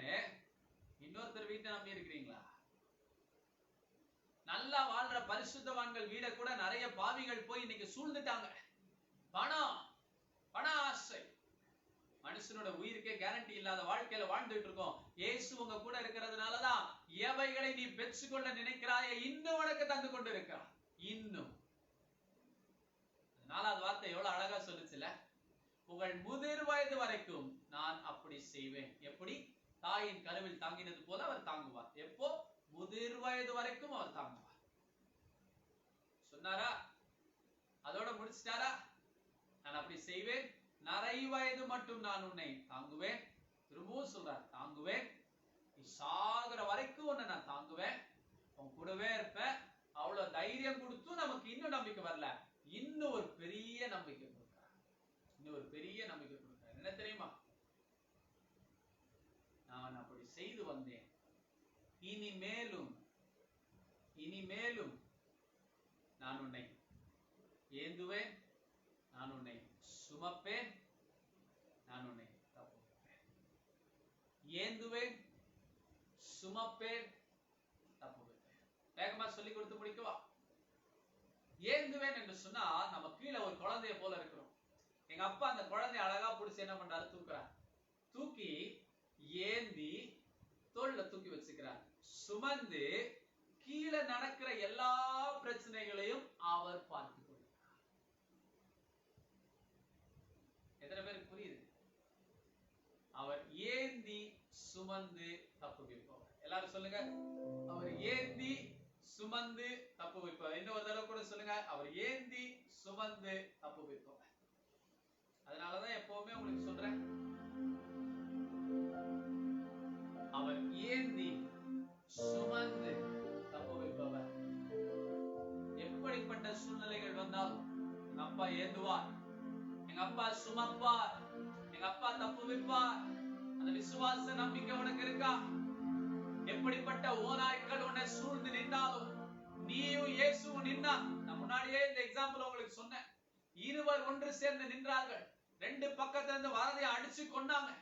இன்னொருத்தர் வீட்டை நம்பி இருக்கிறீங்களா? நல்லா வாழ்ற பரிசுத்தவான்கள் வீட கூட நிறைய பாவிகள் போய் இன்னைக்கு சூழ்ந்துட்டாங்க. பணம், பண ஆசை. மனுஷனோட உயிருக்கே கேரண்டி இல்லாத வாழ்க்கையில வாழ்ந்துட்டு இருக்கோம். இயேசு உங்க கூட இருக்கிறதுனாலதான் எவைகளை நீ பெற்றுக்கொள்ள நினைக்கிறாயே இன்னும் உனக்கு தந்து கொண்டு இருக்கிறான். இன்னும் 4வது வார்த்தை எவ்வளவு அழகா சொல்லுச்சுல, உங்கள் முதிர் வயது வரைக்கும் நான் அப்படி செய்வேன். எப்படி? தாயின் கருவில் தாங்கினது போல அவர் தாங்குவார். எப்போ? முதிர் வயது வரைக்கும் அவர் தாங்குவார். சொன்னாரா? அதோட முடிச்சிட்டாரா? நான் அப்படி செய்வேன், நரை வயது மட்டும் நான் உன்னை தாங்குவேன். திரும்பவும் சொல்றார், தாங்குவேன், நீ சாகுற வரைக்கும் உன்னை நான் தாங்குவேன், உன் கூடவே இருப்பேன். அவ்வளவு தைரியம் கொடுத்து நமக்கு இன்னும் நம்பிக்கை வரல, இன்னும் ஒரு பெரிய நம்பிக்கை கொடுக்கிறார். இன்னும் ஒரு பெரிய நம்பிக்கை கொடுக்கிறார். என்ன தெரியுமா? நான் அப்படி செய்து வந்தேன், இனிமேலும் நான் உன்னை ஏந்துவேன், நான் உன்னை சுமப்பேன், நான் உன்னை தப்புவிப்பேன். ஏந்துவேன், சுமப்பேன், தப்புவிப்பேன். வேகமா சொல்லி கொடுத்து முடிக்கவா? ஏந்துவேன் என்று சொன்னா நம்ம கீழே ஒரு குழந்தைய போல இருக்கிறோம். எங்க அப்பா அந்த குழந்தைய அழகா பிடிச்சி என்ன பண்றாரு? தூக்குறார். தூக்கி ஏந்தி தோள்ல தூக்கி வச்சுக்கிறார். சுமந்து கீழே நடக்கிற எல்லா பிரச்சனைகளையும் அவர் பார்த்து கொள்கிறார். எத்தனை பேருக்கு புரியுது? அவர் ஏந்தி சுமந்து தப்பு வைப்பவர். எல்லாரும் சொல்லுங்க, அவர் ஏந்தி சுமந்து தப்பு வைப்பவர். இன்னொரு தடவை கூட சொல்லுங்க, அவர் ஏந்தி சுமந்து தப்பு வைப்பவர். அதனாலதான் எப்பவுமே உங்களுக்கு சொல்றேன், அவர் ஏந்தி சுமந்து தப்பு வைப்பவர். எப்படிப்பட்ட சூழ்நிலைகள் வந்தாலும் எங்க அப்பா சுமப்பார், எங்க அப்பா தப்புவிப்பார். அந்த விசுவாச நம்பிக்கை உனக்கு இருக்கா? எப்படிப்பட்ட ஓநாய்கள் உன்னை சூழ்ந்து நின்றாலும் நீயும் இயேசுவும் நின்னா, நான் முன்னாடியே இந்த எக்ஸாம்பிள் உங்களுக்கு சொன்னேன். இருவர் ஒன்று சேர்ந்து நின்றார்கள். ரெண்டு பக்கத்துல இருந்து வரதையை அடிச்சு கொண்டாங்க,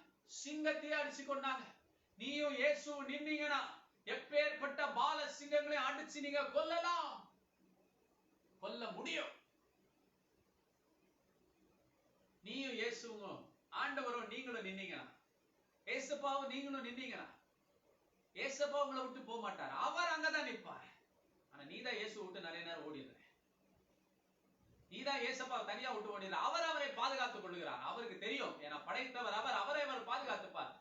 சிங்கத்தையே அடிச்சு கொண்டாங்க. நீயும் இயேசுவும் நின்னீங்கன்னா எப்பேற்பட்ட பால சிங்கங்களை அடிச்சு நீங்க கொல்லலாம், கொல்ல முடியும். நீயும் இயேசுவும் ஆண்டவரும் நீங்களும் நின்னீங்கன்னா, ஏசப்பாவும் நீங்களும் நின்னீங்கன்னா, ஏசப்பா உங்களை விட்டு போக மாட்டார். அவர் அங்கதான் நிற்பார். ஆனா நீதான் இயேசு விட்டு நிறைய நேரம் ஓடிடுற. நீதான் ஏசப்பா தனியா விட்டு ஓடிடுற. அவர் அவரை பாதுகாத்துக் கொள்கிறார். அவருக்கு தெரியும், ஏன்னா படைத்தவர் அவர், அவரை அவர் பாதுகாத்துப்பார்.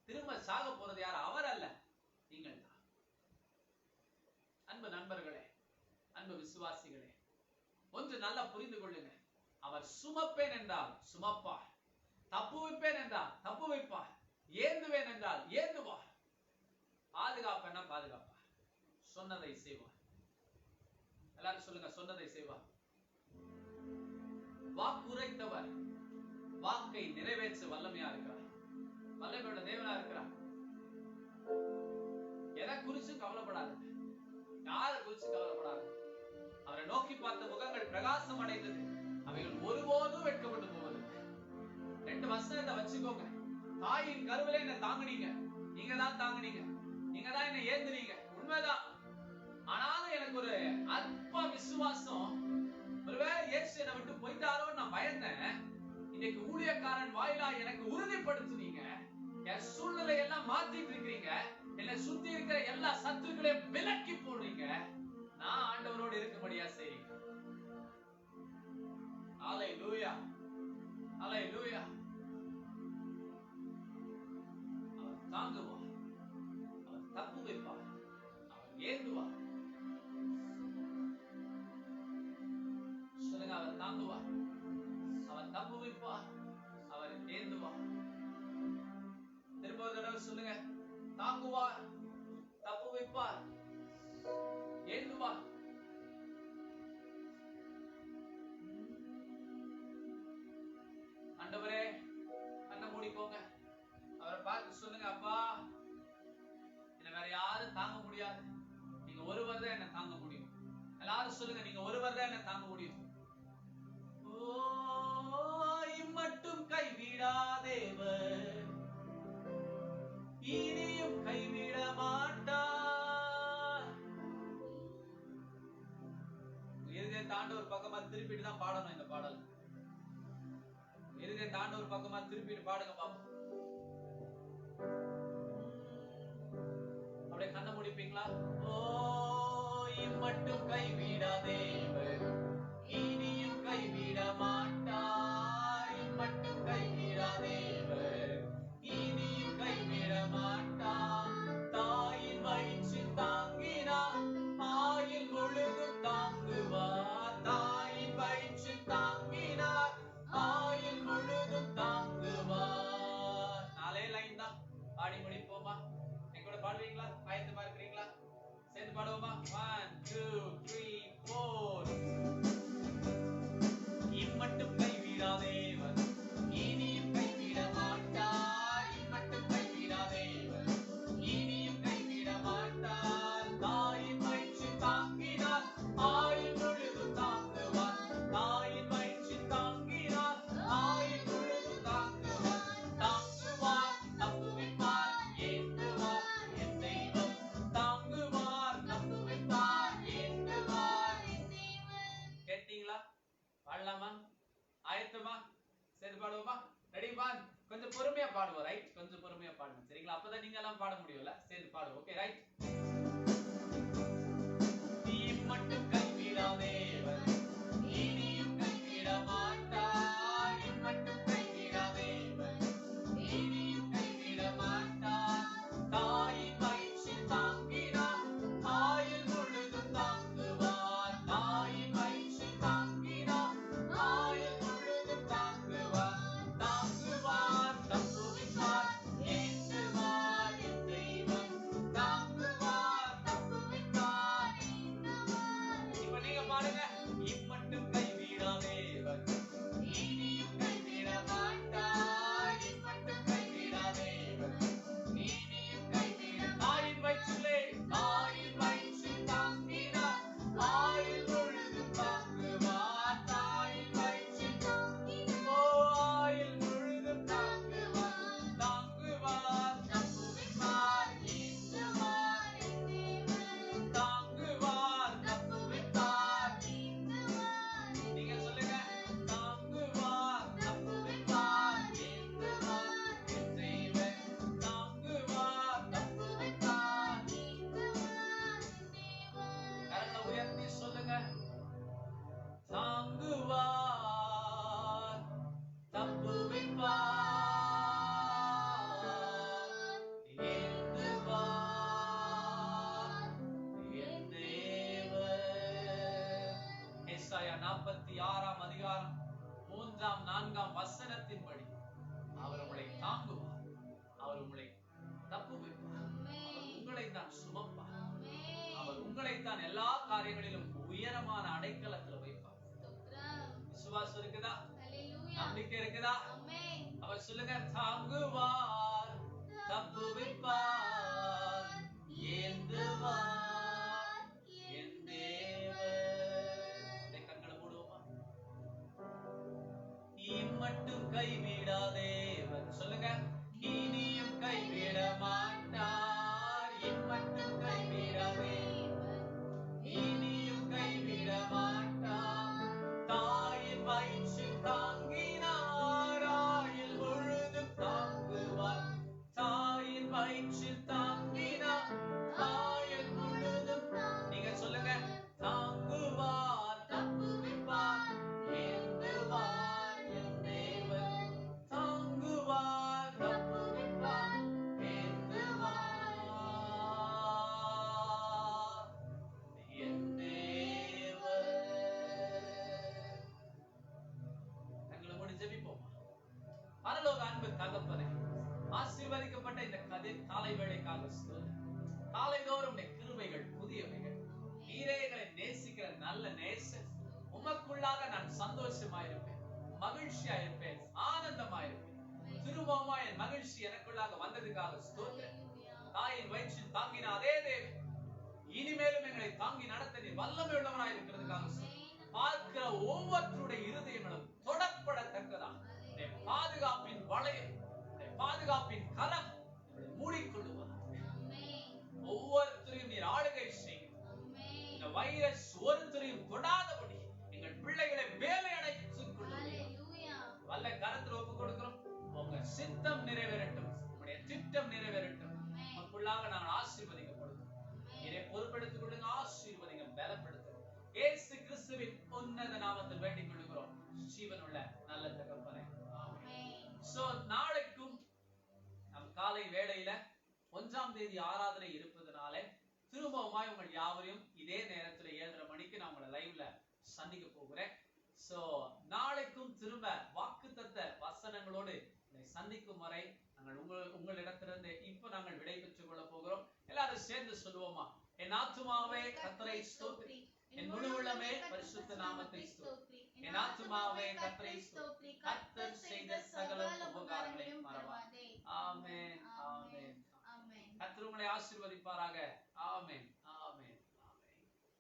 திரும்ப சாக போறது யார்? அவர் அல்ல, நீங்கள் தான். அன்பு நண்பர்களே, அன்பு விசுவாசிகளே, ஒன்று நல்லா புரிந்து கொள்ளுங்க. அவர் சுமப்பேன் என்றால் சுமப்பார், தப்புவிப்பேன் என்றால் தப்பு வைப்பார், ஏந்துவேன் என்றால் ஏந்துவார், பாதுகாப்பேன்னா பாதுகாப்பார், சொன்னதை செய்வார். எல்லாரும் சொல்லுங்க, சொன்னதை செய்வார். வாக்குரைத்தவர் வாக்கை நிறைவேற்ற வல்லமையா இருக்கிறார், வல்லமையோட தேவனா இருக்கிறார். எதை குறிச்சு கவலைப்படாதுங்க, யாரை குறிச்சு கவலைப்படாது. அவரை நோக்கி பார்த்த முகங்கள் பிரகாசம் அடைந்தது, அவைகள் ஒருபோதும் வெட்கப்பட்டு போவது. ரெண்டு வசனத்தை வச்சுக்கோங்க. தாயின் கருவிலே என்ன தாங்குனீங்க, நீங்க தான் தாங்குனீங்க, நீங்க தான் என்ன ஏத்துனீங்க, உண்மைதான். ஆனாலும் எனக்கு ஒரு அற்ப விசுவாசம், ஒருவேளை இயேசு என்னை விட்டு போயிட்டாரோ நான் பயந்தேன். இன்னைக்கு ஊழியக்காரன் வாயிலா எனக்கு உறுதிப்படுத்துனீங்க. என் சூழ்நிலை எல்லாம் மாத்திட்டு இருக்கீங்க, என்னை சுத்தி இருக்கிற எல்லா சத்துருக்களையும் விலக்கி போடுறீங்க. நான் ஆண்டவரோடு இருக்கும்படியா செய்றீங்க. ஹல்லேலூயா, ஹல்லேலூயா. அவர் தாங்குவார், அவர் தப்பு வைப்பார், அவர் ஏந்துவார். சொல்லுங்க, அவர் தாங்குவார், அவர் தப்பு வைப்பார், அவர் ஏந்துவார். திரும்ப ஒரு தடவை சொல்லுங்க, தாங்குவார், தப்பு வைப்பார், ஏந்துவார். ஆண்டவரே, கண்ணை மூடிக்கோங்க. அவரை பார்த்து சொல்லுங்க, அப்பா என்ன வேற யாரும் தாங்க முடியாது, நீங்க ஒருவர் தான் என்ன தாங்க முடியும். எல்லாரும் சொல்லுங்க, நீங்க ஒருவர் தான் என்ன தாங்க முடியும். மட்டும் கைவிடாதேவர், இனியும் கைவிட மாட்டார். இருதய தாண்ட ஒரு பக்கமா திருப்பிட்டு தான் பாடணும் இந்த பாடல். இருதய தாண்ட ஒரு பக்கமா திருப்பிட்டு பாடுங்க பாப்போம். அப்படியே கண்ணை முடிப்பீங்களா? ஓ மட்டும் கைவிடாதேவர், இனியும் கைவிட மாட்டார். மட்டும் கைவிடாதேவர், இனியும் கைவிட மாட்டார். தாயின் வயிற்றில் தாங்கினார், ஆயுள் முழுதும் தாங்குவார். தாயின் வயிற்றில் தாங்கினார், ஆயுள் முழுதும் தாங்குவார். நாலே லைன் தான், பாடி முடிப்போமா? எங்கூட பாடுவீங்களா? ஆயத்தமா இருக்கிறீங்களா? சேர்ந்து பாடுவோமா? 1 2 3 4. இம்மட்டும் கைவிடாதேவர், இனியும் கைவிட மாட்டார். இம்மட்டும் கைவிடாதேவர், இனியும் கைவிட மாட்டார். தாயின் வயிற்றில் தாங்கினார், ஆயுள் முழுதும் தாங்குவார். தாயின் வயிற்றில் தாங்கினார், ஆயுள் முழுதும் தாங்குவார். தாங்குவார், தப்புவிப்பார், ஏந்துவார் என் தெய்வம். தாங்குவார், தப்புவிப்பார், ஏந்துவார் என் தெய்வம். கேட்டீங்களா? பாடலாமா? ஆயத்தமா? சேர்ந்து பாடுவோமா? ரெடி? பான் கொஞ்சம் பொறுமையா பாடுவோம், ரைட்? கொஞ்சம் பொறுமையா பாடுங்க, சரிங்களா? அப்பதான் நீங்க எல்லாம் பாட முடியும்ல. சேர்ந்து பாடுவோம், ஓகே? ரைட்? நீ மட்டும் கைவிடாதேவர், இனியும் கைவிட மாட்டார். நீ மட்டும் கைவிடாதேவர், இனியும் கைவிட மாட்டார். தாயின் வயிற்றில் தாங்கினார், ஆயுள் முழுதும் தாங்குவார். தாயின் வயிற்றில் தாங்கினார், ஆயுள் முழுதும் தாங்குவார். தாங்குவார், தப்புவிப்பார், ஏற்றுவார் என் தெய்வம். தாங்குவார், ஏசாயா 46ஆம் அதிகாரம் 3ஆம் 4ஆம் வசனத்தின்படி அவர் உங்களை தாங்குவார், அவர் உங்களை தப்புவிப்பார், அவர் உங்களை தான் சுமப்பார், அவர் உங்களை தான் எல்லா காரியங்களிலும் உயரமான அடைக்கலத்தில் வைப்பார். விசுவாசம் இருக்குதா? நம்பிக்கை இருக்குதா? அவர் சொல்லுங்க, தாங்குவார், தப்புவிப்பார், ஏந்துவார் என் தேவன். கண்களை மூடுவோமா? இம்மட்டும் கைவிடாதேவர். சொல்லுங்க, இனியும் கைவிட மாட்டார், இம்மட்டும் கைவிடாதேவர், இனியும் கைவிட மாட்டார். தாயின் வயிற்றில் தாங்கினார், ஆயுள் முழுதும் தாங்குவார். தாயின் வயிற்றில் தாங்கினார், ஆயுள் முழுதும். நீங்க சொல்லுங்க, தாங்குவார், தப்புவிப்பார், ஏந்துவார் என் தேவன். தாங்குவார், தப்புவிப்பார், ஏந்துவார் என் தேவன். தங்களை மூடி ஜெபிப்போமா? பரலோக அன்பு தகப்பனே, ஆசீர்வதிக்கப்பட்ட இந்த காலை வேளைக்காக ஸ்தோத்திரம். காலைதோறும் உம்முடைய கிருபைகள் புதியவைகள். நீரே எங்களை நேசிக்கிற நல்ல நேசர். உமக்குள்ளாக நான் சந்தோஷமாயிருப்பேன், மகிழ்ச்சியாயிருப்பேன், ஆனந்தமாயிருப்பேன். திரும்பவுமா என் மகிழ்ச்சி எனக்குள்ளாக வந்ததுக்காக ஸ்தோத்திரம். தாயின் வயிற்றில் தாங்கின அதே தேவன் இனிமேலும் எங்களை தாங்கி நடத்த நீ வல்லமை உள்ளவனாய் இருக்கிறதுக்காக பார்க்கிற ஒவ்வொருடைய இருதயங்களும் தொடப்படத்தக்கதா பாதுகாப்பின் வளையம், பாதுகாப்பின் கரம் மூடிக்கொள்ளுவார். ஒவ்வொருத்தரையும் நீர் ஆளுகை செய்யும். இந்த வைரஸ் ஒருத்தரையும் தொடாதபடி எங்கள் பிள்ளைகளை வேலை அடைத்துக் கொள்ளுங்கள். வல்ல கரத்தில் ஒப்பு கொடுக்கிறோம். உங்க சித்தம் நிறைவேறட்டும், உங்களுடைய திட்டம் நிறைவேறட்டும். உங்களுக்குள்ளாக நாங்கள் ஆசீர்வதிக்கப்படுகிறோம். இதை பொறுப்பெடுத்துக் கொள்ளுங்க, ஆசீர்வதிங்க, பலப்படுத்தும். இயேசு கிறிஸ்துவின் உன்னத நாமத்தில் வேண்டிக் கொள்கிறோம் ஜீவனுள்ள நல்ல தகப்பனே. சோ நாளைக்கும் நம் காலை வேளையில 1ஆம் தேதி ஆராதனை இருப்பதனால திரும்பவுமாய் உங்கள் யாவரையும் இதே நேரத்துல 7:30 மணிக்கு நான் உங்களை லைவ்ல சந்திக்க போகிறேன். சோ நாளைக்கும் திரும்ப வாக்குத்தத்த வசனங்களோடு சந்திக்கும் வரை நாங்கள் உங்களிடத்திலிருந்து இப்ப நாங்கள் விடை பெற்றுக் கொள்ள போகிறோம். எல்லாரும் சேர்ந்து சொல்லுவோமா? என் ஆத்துமாவே கர்த்தரை ஸ்தோத்திரி, என் முழு உள்ளமே பரிசுத்த நாமத்தை ஸ்தோத்திரி. என் ஆத்துமாவே கர்த்தரை ஸ்தோத்திரி, கர்த்தர் செய்த சகல உபகாரங்களையும் மறவாதே. ஆமென், ஆமென். கர்த்தர் உங்களை ஆசீர்வதிப்பாராக.